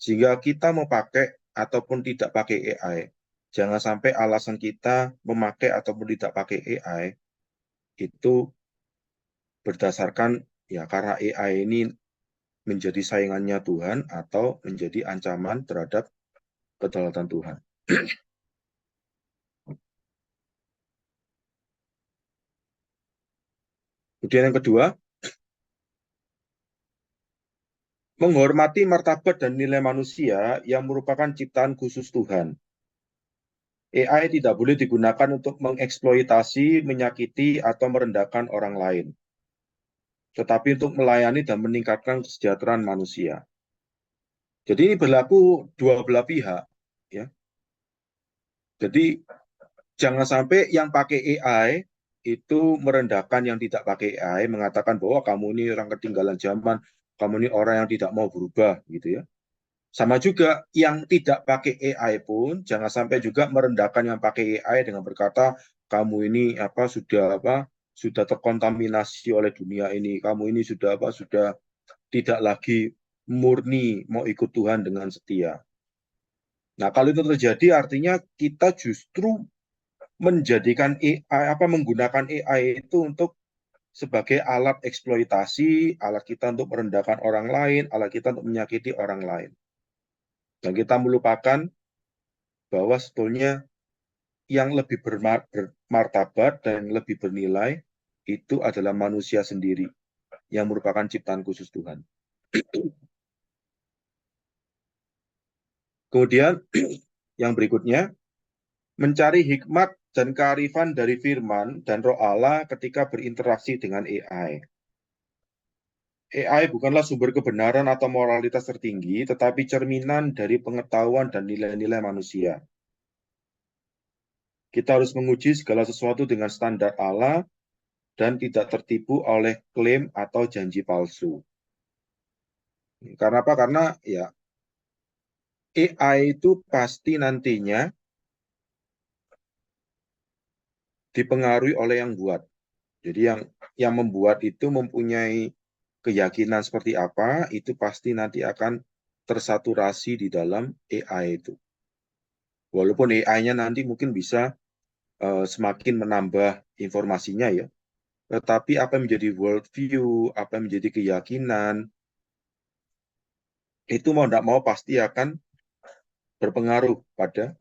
Sehingga kita mau pakai ataupun tidak pakai AI, jangan sampai alasan kita memakai ataupun tidak pakai AI itu berdasarkan ya karena AI ini menjadi saingannya Tuhan atau menjadi ancaman terhadap kedaulatan Tuhan. Kemudian yang kedua, menghormati martabat dan nilai manusia yang merupakan ciptaan khusus Tuhan. AI tidak boleh digunakan untuk mengeksploitasi, menyakiti, atau merendahkan orang lain, tetapi untuk melayani dan meningkatkan kesejahteraan manusia. Jadi ini berlaku dua belah pihak, ya. Jadi jangan sampai yang pakai AI itu merendahkan yang tidak pakai AI, mengatakan bahwa kamu ini orang ketinggalan zaman, kamu ini orang yang tidak mau berubah, gitu ya. Sama juga yang tidak pakai AI pun jangan sampai juga merendahkan yang pakai AI dengan berkata kamu ini sudah terkontaminasi oleh dunia ini, kamu ini sudah tidak lagi murni mau ikut Tuhan dengan setia. Nah, kalau itu terjadi artinya kita justru menjadikan menggunakan AI itu untuk sebagai alat eksploitasi, alat kita untuk merendahkan orang lain, alat kita untuk menyakiti orang lain. Dan kita melupakan bahwa sebetulnya yang lebih bermartabat dan lebih bernilai itu adalah manusia sendiri yang merupakan ciptaan khusus Tuhan. Kemudian yang berikutnya, mencari hikmat dan kearifan dari firman dan roh Allah ketika berinteraksi dengan AI. AI bukanlah sumber kebenaran atau moralitas tertinggi, tetapi cerminan dari pengetahuan dan nilai-nilai manusia. Kita harus menguji segala sesuatu dengan standar Allah dan tidak tertipu oleh klaim atau janji palsu. Karena apa? Karena ya AI itu pasti nantinya dipengaruhi oleh yang buat. Jadi yang membuat itu mempunyai keyakinan seperti apa, itu pasti nanti akan tersaturasi di dalam AI itu. Walaupun AI-nya nanti mungkin bisa semakin menambah informasinya ya, tetapi apa yang menjadi worldview, apa yang menjadi keyakinan, itu mau tidak mau pasti akan berpengaruh pada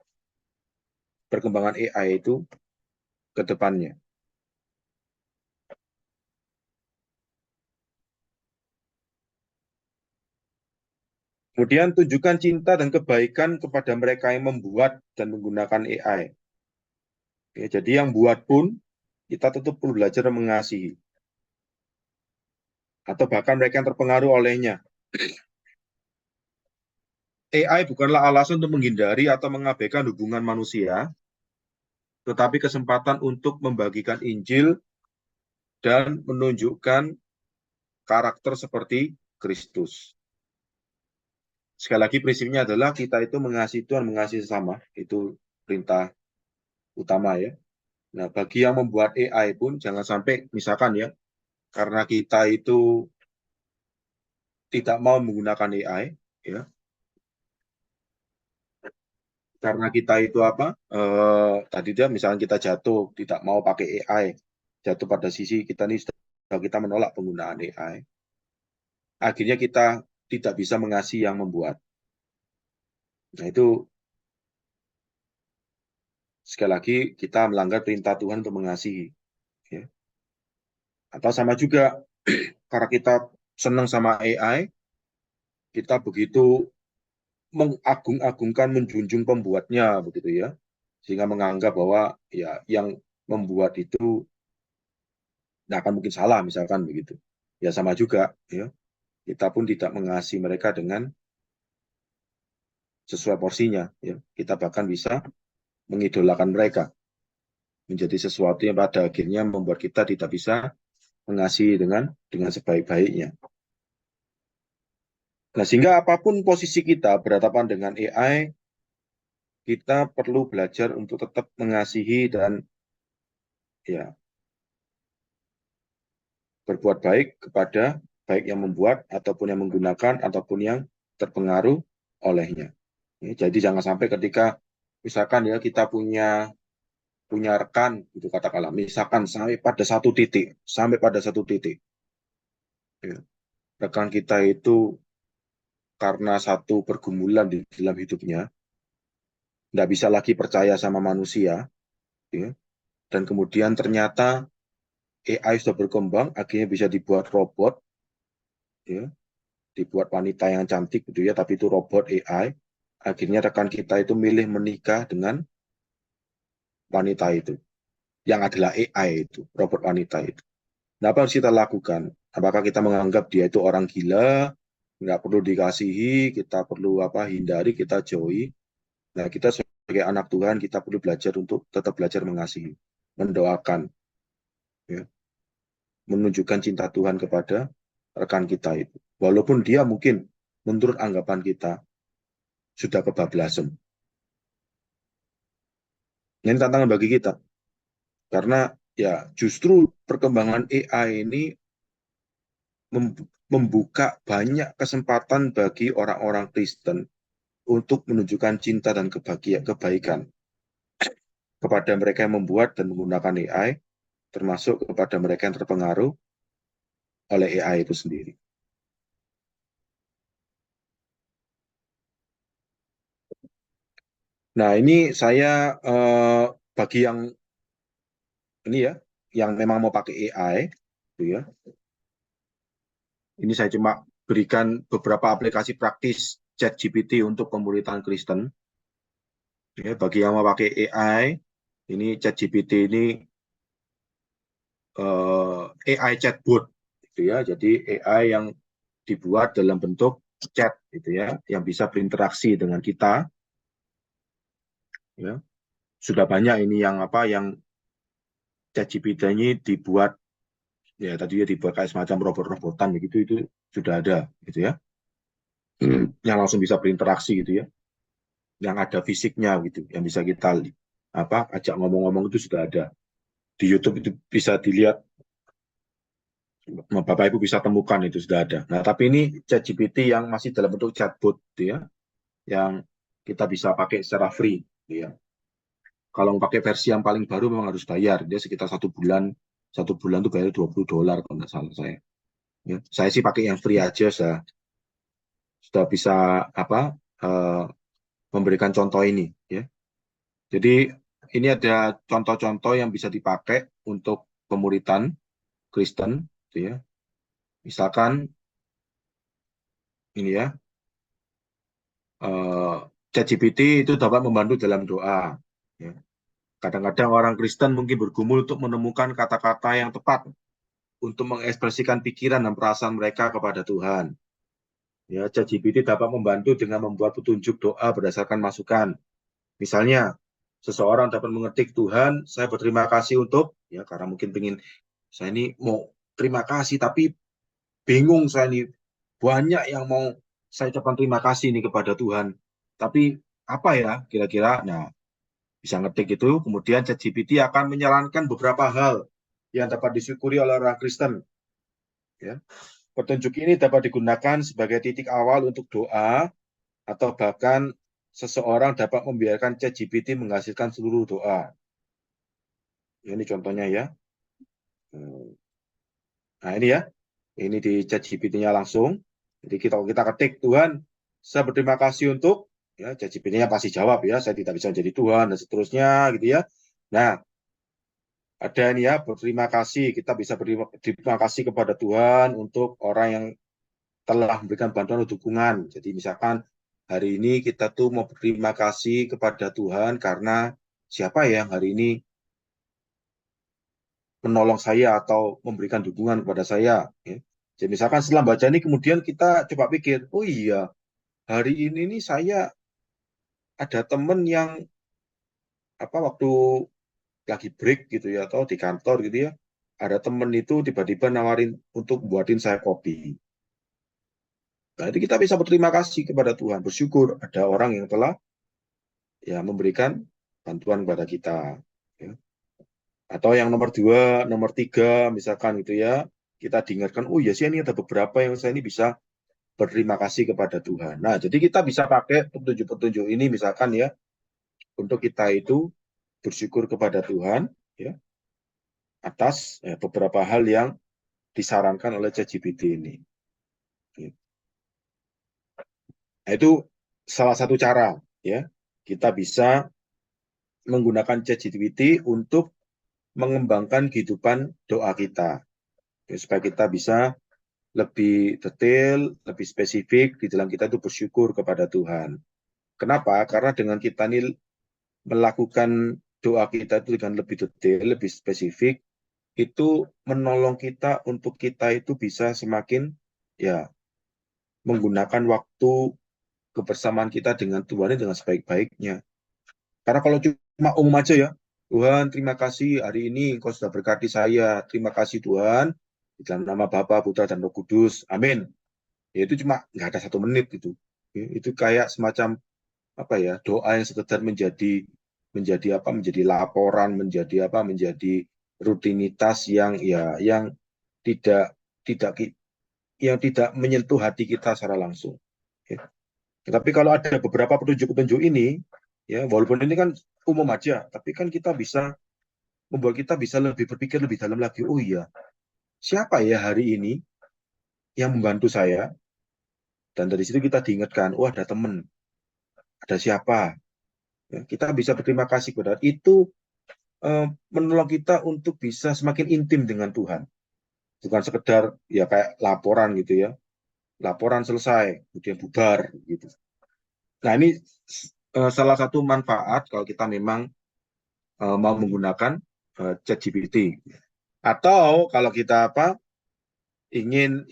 perkembangan AI itu ke depannya. Kemudian tunjukkan cinta dan kebaikan kepada mereka yang membuat dan menggunakan AI. Ya, jadi yang buat pun kita tetap perlu belajar mengasihi. Atau bahkan mereka yang terpengaruh olehnya. AI bukanlah alasan untuk menghindari atau mengabaikan hubungan manusia, tetapi kesempatan untuk membagikan Injil dan menunjukkan karakter seperti Kristus. Sekali lagi prinsipnya adalah kita itu mengasihi Tuhan, mengasihi sesama. Itu perintah utama ya. Nah, bagi yang membuat AI pun jangan sampai misalkan ya, karena kita itu tidak mau menggunakan AI, ya, karena kita itu apa? Tadi dia misalnya kita jatuh tidak mau pakai AI, jatuh pada sisi kita ini sudah kita menolak penggunaan AI. Akhirnya kita tidak bisa mengasihi yang membuat. Nah, itu sekali lagi kita melanggar perintah Tuhan untuk mengasihi. Ya. Atau sama juga, karena kita senang sama AI, kita begitu mengagung-agungkan, menjunjung pembuatnya, begitu ya. Sehingga menganggap bahwa ya yang membuat itu tidak akan mungkin salah, misalkan begitu. Ya sama juga, ya. Kita pun tidak mengasihi mereka dengan sesuai porsinya. Ya. Kita bahkan bisa mengidolakan mereka menjadi sesuatu yang pada akhirnya membuat kita tidak bisa mengasihi dengan sebaik-baiknya. Nah, sehingga apapun posisi kita berhadapan dengan AI, kita perlu belajar untuk tetap mengasihi dan ya berbuat baik kepada baik yang membuat ataupun yang menggunakan ataupun yang terpengaruh olehnya. Ya, jadi jangan sampai ketika misalkan ya kita punya rekan itu katakanlah misalkan sampai pada satu titik ya, rekan kita itu karena satu pergumulan di dalam hidupnya nggak bisa lagi percaya sama manusia ya, dan kemudian ternyata AI sudah berkembang akhirnya bisa dibuat robot ya, dibuat wanita yang cantik gitu ya, tapi itu robot AI. Akhirnya rekan kita itu milih menikah dengan wanita itu, yang adalah AI itu, robot wanita itu. Nah, apa harus kita lakukan? Apakah kita menganggap dia itu orang gila, nggak perlu dikasihi, kita perlu apa hindari, kita jauhi? Nah, kita sebagai anak Tuhan, kita perlu belajar untuk tetap belajar mengasihi, mendoakan, ya, menunjukkan cinta Tuhan kepada rekan kita itu. Walaupun dia mungkin menurut anggapan kita sudah kebablasan. Ini tantangan bagi kita. Karena ya justru perkembangan AI ini membuka banyak kesempatan bagi orang-orang Kristen untuk menunjukkan cinta dan kebaikan kepada mereka yang membuat dan menggunakan AI, termasuk kepada mereka yang terpengaruh oleh AI itu sendiri. Nah, ini saya bagi yang ini ya, yang memang mau pakai AI, gitu ya. Ini saya cuma berikan beberapa aplikasi praktis ChatGPT untuk pemuritan Kristen. Ya, bagi yang mau pakai AI, ini ChatGPT ini AI chatbot, gitu ya. Jadi AI yang dibuat dalam bentuk chat, gitu ya, yang bisa berinteraksi dengan kita. Ya, sudah banyak ini yang apa, yang ChatGPT ini dibuat, ya tadi ya dibuat kayak semacam robot-robotan begitu, itu sudah ada, gitu ya, yang langsung bisa berinteraksi, gitu ya, yang ada fisiknya, gitu, yang bisa kita apa ajak ngomong-ngomong itu sudah ada di YouTube, itu bisa dilihat. Bapak Ibu bisa temukan itu sudah ada. Nah, tapi ini ChatGPT yang masih dalam bentuk chatbot, gitu ya, yang kita bisa pakai secara free, gitu ya. Kalau pakai versi yang paling baru memang harus bayar. Dia sekitar 1 bulan tuh bayar $20 kalau nggak salah saya. Ya, saya sih pakai yang free aja, sudah bisa apa uh, memberikan contoh ini. Ya, jadi ini ada contoh-contoh yang bisa dipakai untuk pemuritan Kristen, gitu ya. Misalkan ini ya, uh, ChatGPT itu dapat membantu dalam doa. Ya. Kadang-kadang orang Kristen mungkin bergumul untuk menemukan kata-kata yang tepat untuk mengekspresikan pikiran dan perasaan mereka kepada Tuhan. Ya, ChatGPT dapat membantu dengan membuat petunjuk doa berdasarkan masukan. Misalnya, seseorang dapat mengetik, Tuhan, saya berterima kasih untuk, ya karena mungkin ingin, saya ini mau terima kasih, tapi bingung saya ini, banyak yang mau saya ucapkan terima kasih nih kepada Tuhan. Tapi apa ya kira-kira? Nah, bisa ngetik itu, kemudian ChatGPT akan menyarankan beberapa hal yang dapat disyukuri oleh orang Kristen. Ya. Petunjuk ini dapat digunakan sebagai titik awal untuk doa atau bahkan seseorang dapat membiarkan ChatGPT menghasilkan seluruh doa. Ini contohnya ya. Nah ini ya, ini di ChatGPT-nya langsung. Jadi kita ketik, Tuhan, saya berterima kasih untuk, ya ChatGPT-nya pasti jawab ya, saya tidak bisa menjadi Tuhan dan seterusnya gitu ya. Nah, ada ini ya, berterima kasih, kita bisa berterima kasih kepada Tuhan untuk orang yang telah memberikan bantuan atau dukungan. Jadi misalkan hari ini kita tuh mau berterima kasih kepada Tuhan karena siapa ya yang hari ini menolong saya atau memberikan dukungan kepada saya. Ya. Jadi misalkan setelah baca ini kemudian kita coba pikir, oh iya, hari ini nih saya ada temen yang apa waktu lagi break gitu ya atau di kantor gitu ya, ada temen itu tiba-tiba nawarin untuk buatin saya kopi. Nah, itu kita bisa berterima kasih kepada Tuhan, bersyukur ada orang yang telah ya memberikan bantuan kepada kita. Ya. Atau yang nomor dua, nomor tiga, misalkan itu ya, kita diingatkan, oh ya sih ini ada beberapa yang saya ini bisa berterima kasih kepada Tuhan. Nah, jadi kita bisa pakai petunjuk-petunjuk ini misalkan ya, untuk kita itu bersyukur kepada Tuhan ya atas beberapa hal yang disarankan oleh ChatGPT ini. Nah, itu salah satu cara ya kita bisa menggunakan ChatGPT untuk mengembangkan kehidupan doa kita ya, supaya kita bisa lebih detail, lebih spesifik di dalam kita itu bersyukur kepada Tuhan. Kenapa? Karena dengan kita ini melakukan doa kita itu dengan lebih detail, lebih spesifik, itu menolong kita untuk kita itu bisa semakin ya menggunakan waktu kebersamaan kita dengan Tuhan ini dengan sebaik-baiknya. Karena kalau cuma umum aja ya, Tuhan terima kasih hari ini Engkau sudah berkati saya, terima kasih Tuhan, di dalam nama Bapa, Putra, dan Roh Kudus, amin. Ya itu cuma nggak ada 1 menit gitu. Ya, itu kayak semacam apa ya doa yang sekedar menjadi apa menjadi laporan menjadi apa menjadi rutinitas yang ya yang tidak tidak yang tidak menyentuh hati kita secara langsung. Ya. Tetapi kalau ada beberapa petunjuk-petunjuk ini, ya walaupun ini kan umum aja, tapi kan kita bisa membuat kita bisa lebih berpikir lebih dalam lagi. Oh iya, siapa ya hari ini yang membantu saya? Dan dari situ kita diingatkan, oh ada teman, ada siapa? Ya, kita bisa berterima kasih kepada itu menolong kita untuk bisa semakin intim dengan Tuhan. Bukan sekedar ya kayak laporan gitu ya. Laporan selesai, kemudian bubar gitu. Nah, ini salah satu manfaat kalau kita memang mau menggunakan ChatGPT. Atau kalau kita apa ingin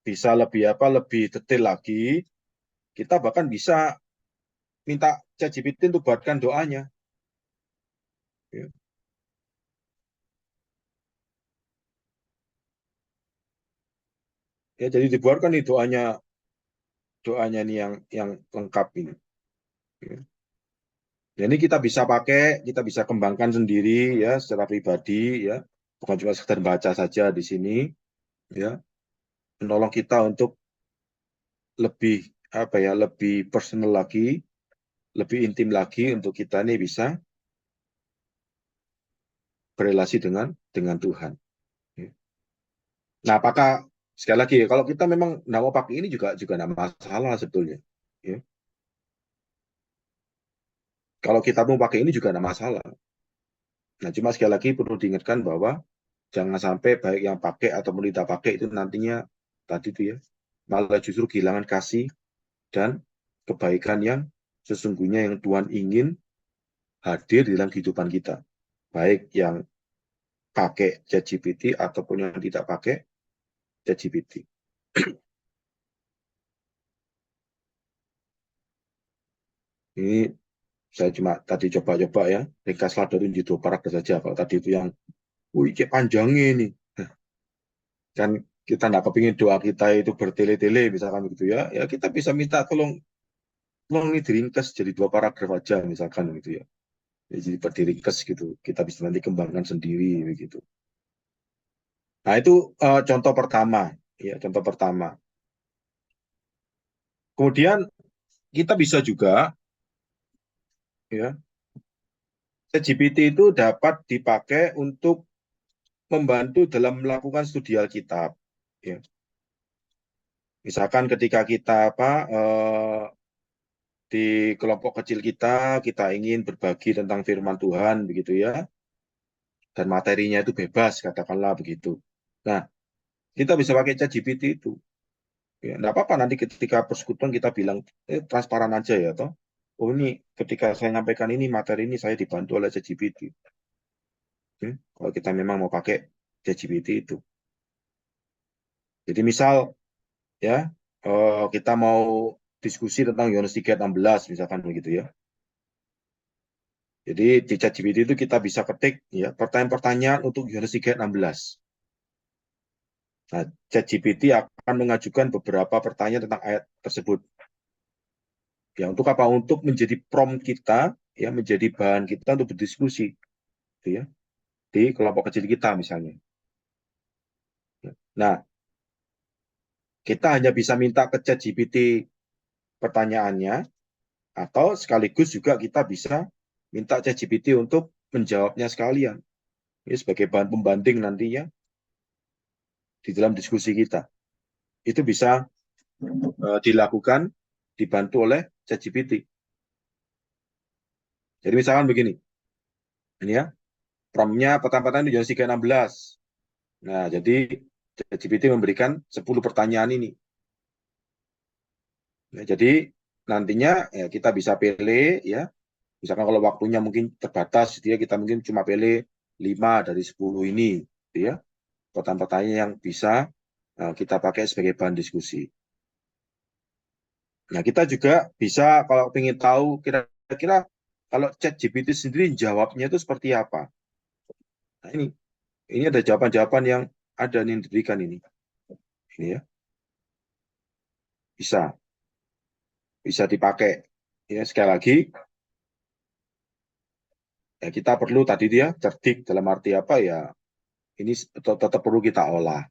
bisa lebih apa lebih detail lagi, kita bahkan bisa minta ChatGPT untuk buatkan doanya. Ya. Ya, jadi dibuatkan nih doanya nih yang lengkap ini. Ya. Ya, ini kita bisa pakai, kita bisa kembangkan sendiri ya secara pribadi ya, bukan cuma sekedar baca saja di sini ya, menolong kita untuk lebih apa ya, lebih personal lagi, lebih intim lagi untuk kita nih bisa berrelasi dengan Tuhan. Ya. Nah, apakah sekali lagi kalau kita memang nggak mau pakai ini juga nggak masalah sebetulnya. Ya. Kalau kita mau pakai ini juga nggak masalah. Nah, cuma sekali lagi perlu diingatkan bahwa jangan sampai baik yang pakai atau tidak pakai itu nantinya tadi itu ya malah justru kehilangan kasih dan kebaikan yang sesungguhnya yang Tuhan ingin hadir di dalam kehidupan kita. Baik yang pakai ChatGPT ataupun yang tidak pakai ChatGPT. Ini saya cuma tadi coba-coba ya, ringkaslah dari di 2 paragraf saja. Kalau tadi itu yang, wih, kayak panjangnya ini. Kan kita nggak kepingin doa kita itu bertele-tele, misalkan begitu ya. Ya kita bisa minta tolong ini diringkas jadi 2 paragraf aja, misalkan gitu ya. Ya, jadi diringkas gitu. Kita bisa nanti kembangkan sendiri begitu. Nah itu contoh pertama, ya contoh pertama. Kemudian kita bisa juga, ya, ChatGPT itu dapat dipakai untuk membantu dalam melakukan studi Alkitab. Ya. Misalkan ketika kita di kelompok kecil kita ingin berbagi tentang firman Tuhan, begitu ya, dan materinya itu bebas, katakanlah begitu. Nah, kita bisa pakai ChatGPT itu. Ya, enggak apa-apa nanti ketika persekutuan kita bilang, transparan aja ya, toh. Oh ini, ketika saya nyampaikan ini, materi ini saya dibantu oleh ChatGPT. Ya, kalau kita memang mau pakai ChatGPT itu. Jadi misal, ya, kita mau diskusi tentang Yohanes 3:16, misalkan begitu ya. Jadi di ChatGPT itu kita bisa ketik ya pertanyaan-pertanyaan untuk Yohanes 3:16. Nah, ChatGPT akan mengajukan beberapa pertanyaan tentang ayat tersebut. Ya, untuk apa? Untuk menjadi prompt kita, ya, menjadi bahan kita untuk berdiskusi, gitu ya, di kelompok kecil kita misalnya. Nah, kita hanya bisa minta ke ChatGPT pertanyaannya, atau sekaligus juga kita bisa minta ChatGPT untuk menjawabnya sekalian. Ini sebagai bahan pembanding nantinya di dalam diskusi kita. Itu bisa dilakukan dibantu oleh ChatGPT. Jadi misalkan begini, ini ya, prompt-nya pertama-tama di Yohanes 3:16. Nah, jadi ChatGPT memberikan 10 pertanyaan ini. Nah, jadi nantinya ya, kita bisa pilih ya, misalkan kalau waktunya mungkin terbatas, gitu ya, kita mungkin cuma pilih 5 dari 10 ini, gitu ya, pertanyaan-pertanyaan yang bisa kita pakai sebagai bahan diskusi. Nah, kita juga bisa kalau ingin tahu kira-kira kalau ChatGPT sendiri jawabnya itu seperti apa. Nah, ini ada jawaban-jawaban yang ada nih yang diberikan ini. Ini ya, bisa dipakai. Ya, sekali lagi, ya kita perlu tadi dia cerdik dalam arti apa ya, ini tetap perlu kita olah.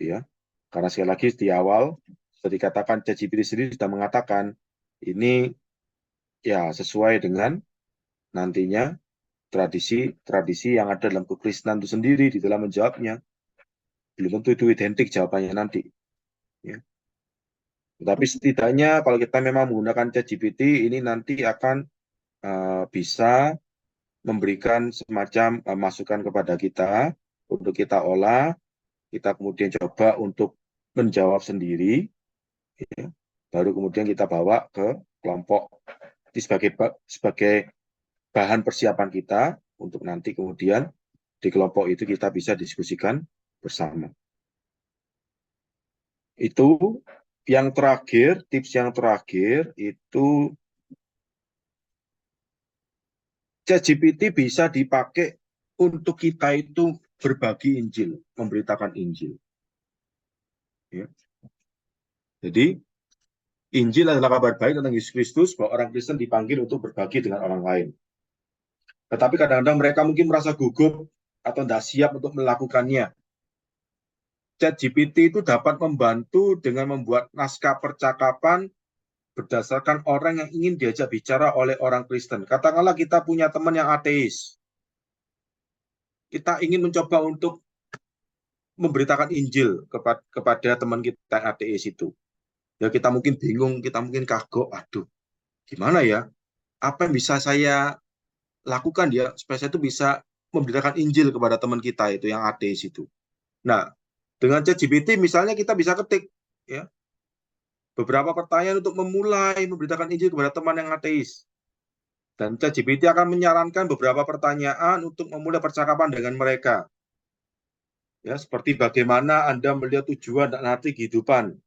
Ya. Karena sekali lagi di awal, sudah dikatakan ChatGPT sendiri sudah mengatakan, ini ya sesuai dengan nantinya tradisi-tradisi yang ada dalam kekristenan itu sendiri di dalam menjawabnya. Belum tentu itu identik jawabannya nanti. Ya. Tapi setidaknya kalau kita memang menggunakan ChatGPT, ini nanti akan bisa memberikan semacam masukan kepada kita untuk kita olah, kita kemudian coba untuk menjawab sendiri, ya. Baru kemudian kita bawa ke kelompok sebagai bahan persiapan kita untuk nanti kemudian di kelompok itu kita bisa diskusikan bersama. Itu yang terakhir, tips yang terakhir itu ChatGPT bisa dipakai untuk kita itu berbagi Injil, memberitakan Injil. Ya. Jadi Injil adalah kabar baik tentang Yesus Kristus bahwa orang Kristen dipanggil untuk berbagi dengan orang lain. Tetapi kadang-kadang mereka mungkin merasa gugup atau tidak siap untuk melakukannya. ChatGPT itu dapat membantu dengan membuat naskah percakapan berdasarkan orang yang ingin diajak bicara oleh orang Kristen. Katakanlah kita punya teman yang ateis. Kita ingin mencoba untuk memberitakan Injil kepada teman kita yang ateis itu. Ya kita mungkin bingung, kita mungkin kagok, aduh, gimana ya? Apa yang bisa saya lakukan ya supaya saya itu bisa memberitakan Injil kepada teman kita itu yang ateis itu. Nah, dengan ChatGPT misalnya kita bisa ketik ya beberapa pertanyaan untuk memulai memberitakan Injil kepada teman yang ateis. Dan ChatGPT akan menyarankan beberapa pertanyaan untuk memulai percakapan dengan mereka. Ya, seperti bagaimana Anda melihat tujuan dan arti kehidupan.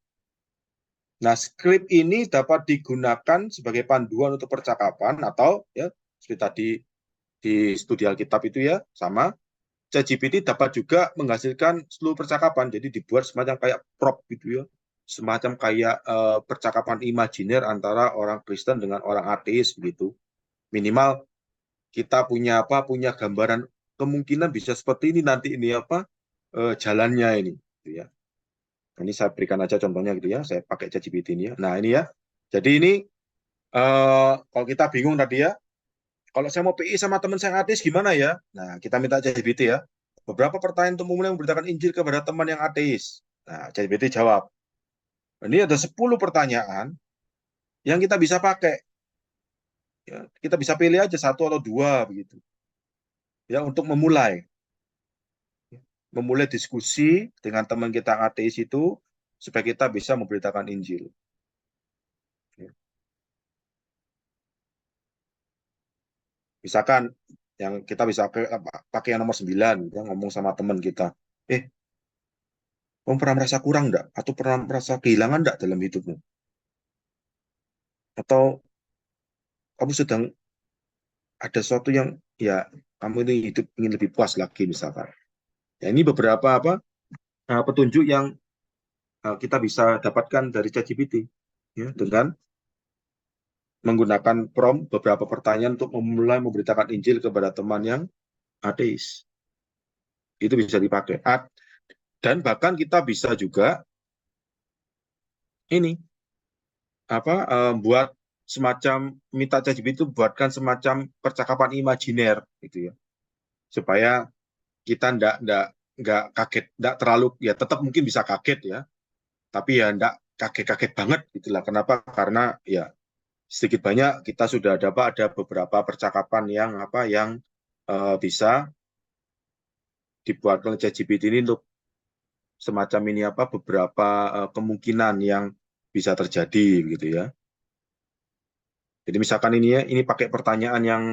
Nah, skrip ini dapat digunakan sebagai panduan untuk percakapan atau ya seperti tadi di studi Alkitab itu ya, sama ChatGPT dapat juga menghasilkan seluruh percakapan. Jadi dibuat semacam kayak prop gitu ya. Semacam kayak percakapan imajiner antara orang Kristen dengan orang ateis begitu. Minimal kita punya punya gambaran kemungkinan bisa seperti ini nanti ini jalannya ini gitu ya. Ini saya berikan aja contohnya gitu ya, saya pakai ChatGPT ini ya. Nah, ini ya. Jadi ini Kalau kita bingung tadi ya, kalau saya mau PI sama teman saya yang ateis gimana ya? Nah, kita minta ChatGPT ya. Beberapa pertanyaan untuk memulai memberitakan Injil kepada teman yang ateis. Nah, ChatGPT jawab. Ini ada 10 pertanyaan yang kita bisa pakai. Ya, kita bisa pilih aja satu atau dua begitu. Ya, untuk memulai. Memulai diskusi dengan teman kita yang ateis itu supaya kita bisa memberitakan Injil. Ya. Misalkan yang kita bisa pakai yang nomor 9, ya, ngomong sama teman kita. Kamu pernah merasa kurang enggak? Atau pernah merasa kehilangan enggak dalam hidupmu? Atau kamu sedang ada sesuatu yang ya kamu ini hidup ingin lebih puas lagi misalkan. Ya, ini beberapa petunjuk yang kita bisa dapatkan dari ChatGPT ya, dengan menggunakan prompt beberapa pertanyaan untuk memulai memberitakan Injil kepada teman yang ateis. Itu bisa dipakai. Dan bahkan kita bisa juga ini buat semacam minta ChatGPT itu buatkan semacam percakapan imajiner gitu ya, supaya kita ndak kaget, ndak terlalu, ya tetap mungkin bisa kaget ya, tapi ya ndak kaget-kaget banget gitulah. Kenapa? Karena ya sedikit banyak kita sudah ada beberapa percakapan yang bisa dibuat oleh ChatGPT ini untuk semacam ini beberapa kemungkinan yang bisa terjadi gitu ya. Jadi misalkan ini ya, ini pakai pertanyaan yang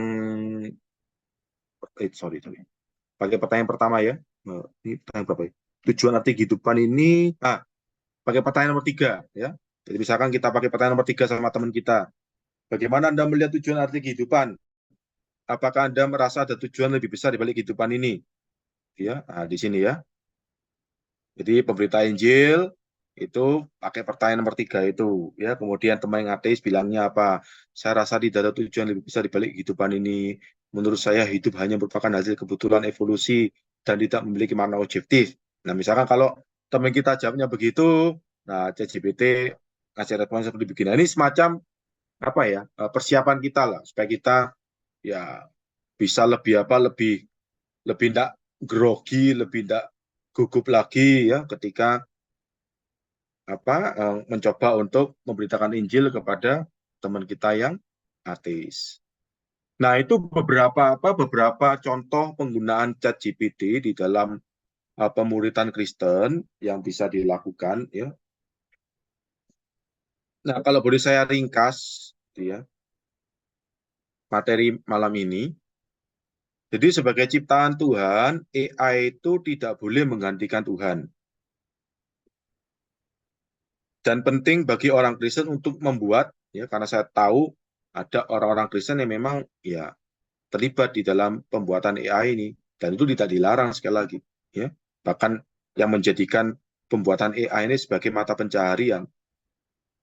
sorry. Pakai pertanyaan pertama ya. Ini pertanyaan berapa ya? Tujuan arti kehidupan ini, pakai pertanyaan nomor 3 ya. Jadi misalkan kita pakai pertanyaan nomor 3 sama teman kita. Bagaimana Anda melihat tujuan arti kehidupan? Apakah Anda merasa ada tujuan lebih besar di balik kehidupan ini? Ya, nah, di sini ya. Jadi pemberita Injil itu pakai pertanyaan nomor 3 itu ya. Kemudian teman yang ateis bilangnya apa? Saya rasa tidak ada tujuan lebih besar di balik kehidupan ini. Menurut saya hidup hanya merupakan hasil kebetulan evolusi dan tidak memiliki makna objektif. Nah, misalkan kalau teman kita jawabnya begitu, nah ChatGPT kasih respon seperti begini. Nah, ini semacam apa ya? Persiapan kita lah supaya kita ya bisa lebih lebih tidak grogi, lebih tidak gugup lagi ya ketika mencoba untuk memberitakan Injil kepada teman kita yang ateis. Nah, itu beberapa contoh penggunaan ChatGPT di dalam pemuritan Kristen yang bisa dilakukan ya. Nah, kalau boleh saya ringkas ya, materi malam ini. Jadi sebagai ciptaan Tuhan, AI itu tidak boleh menggantikan Tuhan. Dan penting bagi orang Kristen untuk membuat ya, karena saya tahu ada orang-orang Kristen yang memang ya terlibat di dalam pembuatan AI ini, dan itu tidak dilarang sekali lagi ya. Bahkan yang menjadikan pembuatan AI ini sebagai mata pencaharian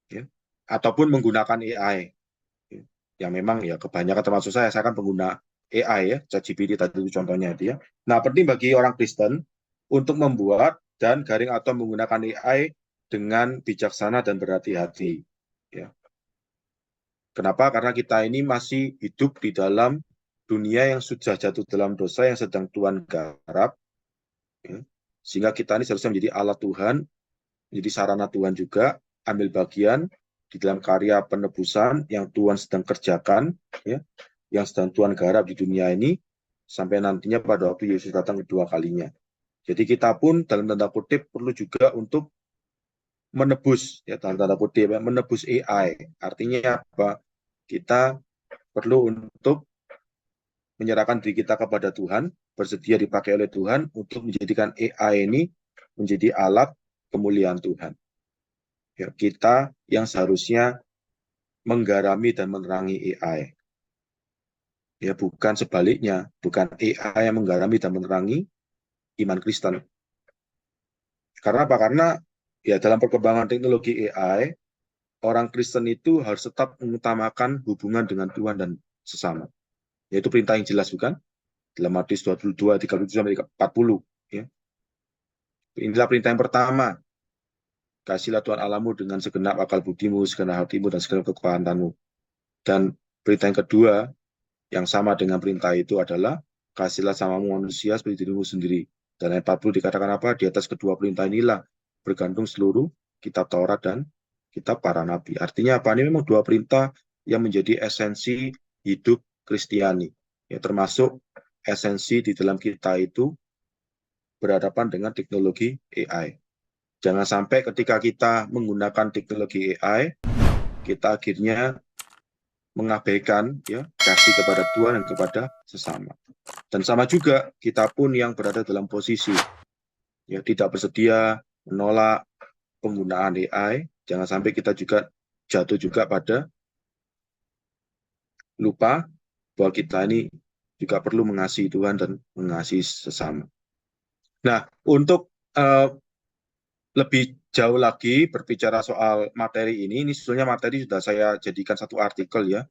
ya, ataupun menggunakan AI ya, yang memang ya kebanyakan termasuk saya kan pengguna AI ya, ChatGPT tadi itu contohnya itu ya. Nah, penting bagi orang Kristen untuk membuat dan garing atau menggunakan AI dengan bijaksana dan berhati-hati ya. Kenapa? Karena kita ini masih hidup di dalam dunia yang sudah jatuh dalam dosa yang sedang Tuhan garap, ya. Sehingga kita ini seharusnya menjadi alat Tuhan, menjadi sarana Tuhan juga, ambil bagian di dalam karya penebusan yang Tuhan sedang kerjakan, ya, yang sedang Tuhan garap di dunia ini, sampai nantinya pada waktu Yesus datang kedua kalinya. Jadi kita pun dalam tanda kutip perlu juga untuk menebus, ya dalam tanda kutip, ya, menebus AI. Artinya apa? Kita perlu untuk menyerahkan diri kita kepada Tuhan, bersedia dipakai oleh Tuhan untuk menjadikan AI ini menjadi alat kemuliaan Tuhan. Ya, kita yang seharusnya menggarami dan menerangi AI. Ya, bukan sebaliknya, bukan AI yang menggarami dan menerangi iman Kristen. Karena apa? Karena ya dalam perkembangan teknologi AI, orang Kristen itu harus tetap mengutamakan hubungan dengan Tuhan dan sesama. Yaitu perintah yang jelas, bukan? Dalam Matius 22, 37-40. Ya. Inilah perintah yang pertama. Kasihlah Tuhan Allahmu dengan segenap akal budimu, segenap hatimu, dan segenap kekuatanmu. Dan perintah yang kedua, yang sama dengan perintah itu adalah, kasihlah sama manusia seperti dirimu sendiri. Dan ayat 40 dikatakan apa? Di atas kedua perintah inilah bergantung seluruh kitab Taurat dan kitab para nabi. Artinya apa? Ini memang dua perintah yang menjadi esensi hidup Kristiani. Ya, termasuk esensi di dalam kita itu berhadapan dengan teknologi AI. Jangan sampai ketika kita menggunakan teknologi AI, kita akhirnya mengabaikan ya kasih kepada Tuhan dan kepada sesama. Dan sama juga kita pun yang berada dalam posisi ya tidak bersedia menolak penggunaan AI, jangan sampai kita juga jatuh juga pada lupa bahwa kita ini juga perlu mengasihi Tuhan dan mengasihi sesama. Nah, untuk lebih jauh lagi berbicara soal materi ini sebetulnya materi sudah saya jadikan satu artikel ya,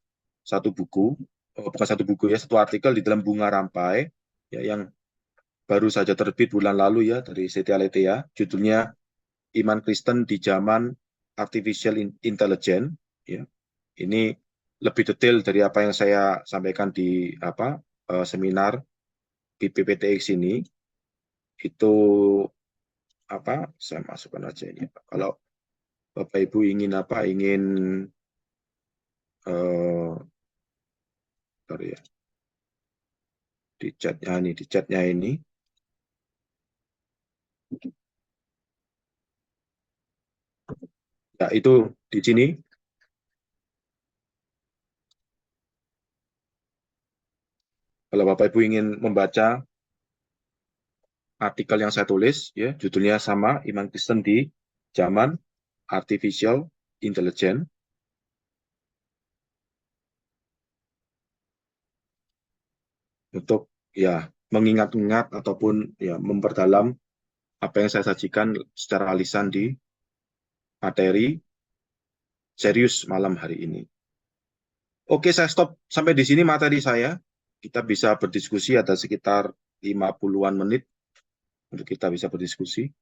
satu buku, bukan satu buku ya, satu artikel di dalam Bunga Rampai ya, yang baru saja terbit bulan lalu ya dari Setia Letea, judulnya Iman Kristen di Zaman Artificial Intelligence. Ya, ini lebih detail dari apa yang saya sampaikan di seminar PPTX ini. Itu apa? Saya masukkan aja ini. Kalau Bapak Ibu ingin sorry ya, di chatnya ini. Ya, itu di sini. Kalau Bapak Ibu ingin membaca artikel yang saya tulis, ya judulnya sama, Iman Kristen di Zaman Artificial Intelligence. Untuk ya mengingat-ingat ataupun ya memperdalam apa yang saya sajikan secara lisan di materi serius malam hari ini. Oke, saya stop sampai di sini materi saya. Kita bisa berdiskusi, ada sekitar 50-an menit untuk kita bisa berdiskusi.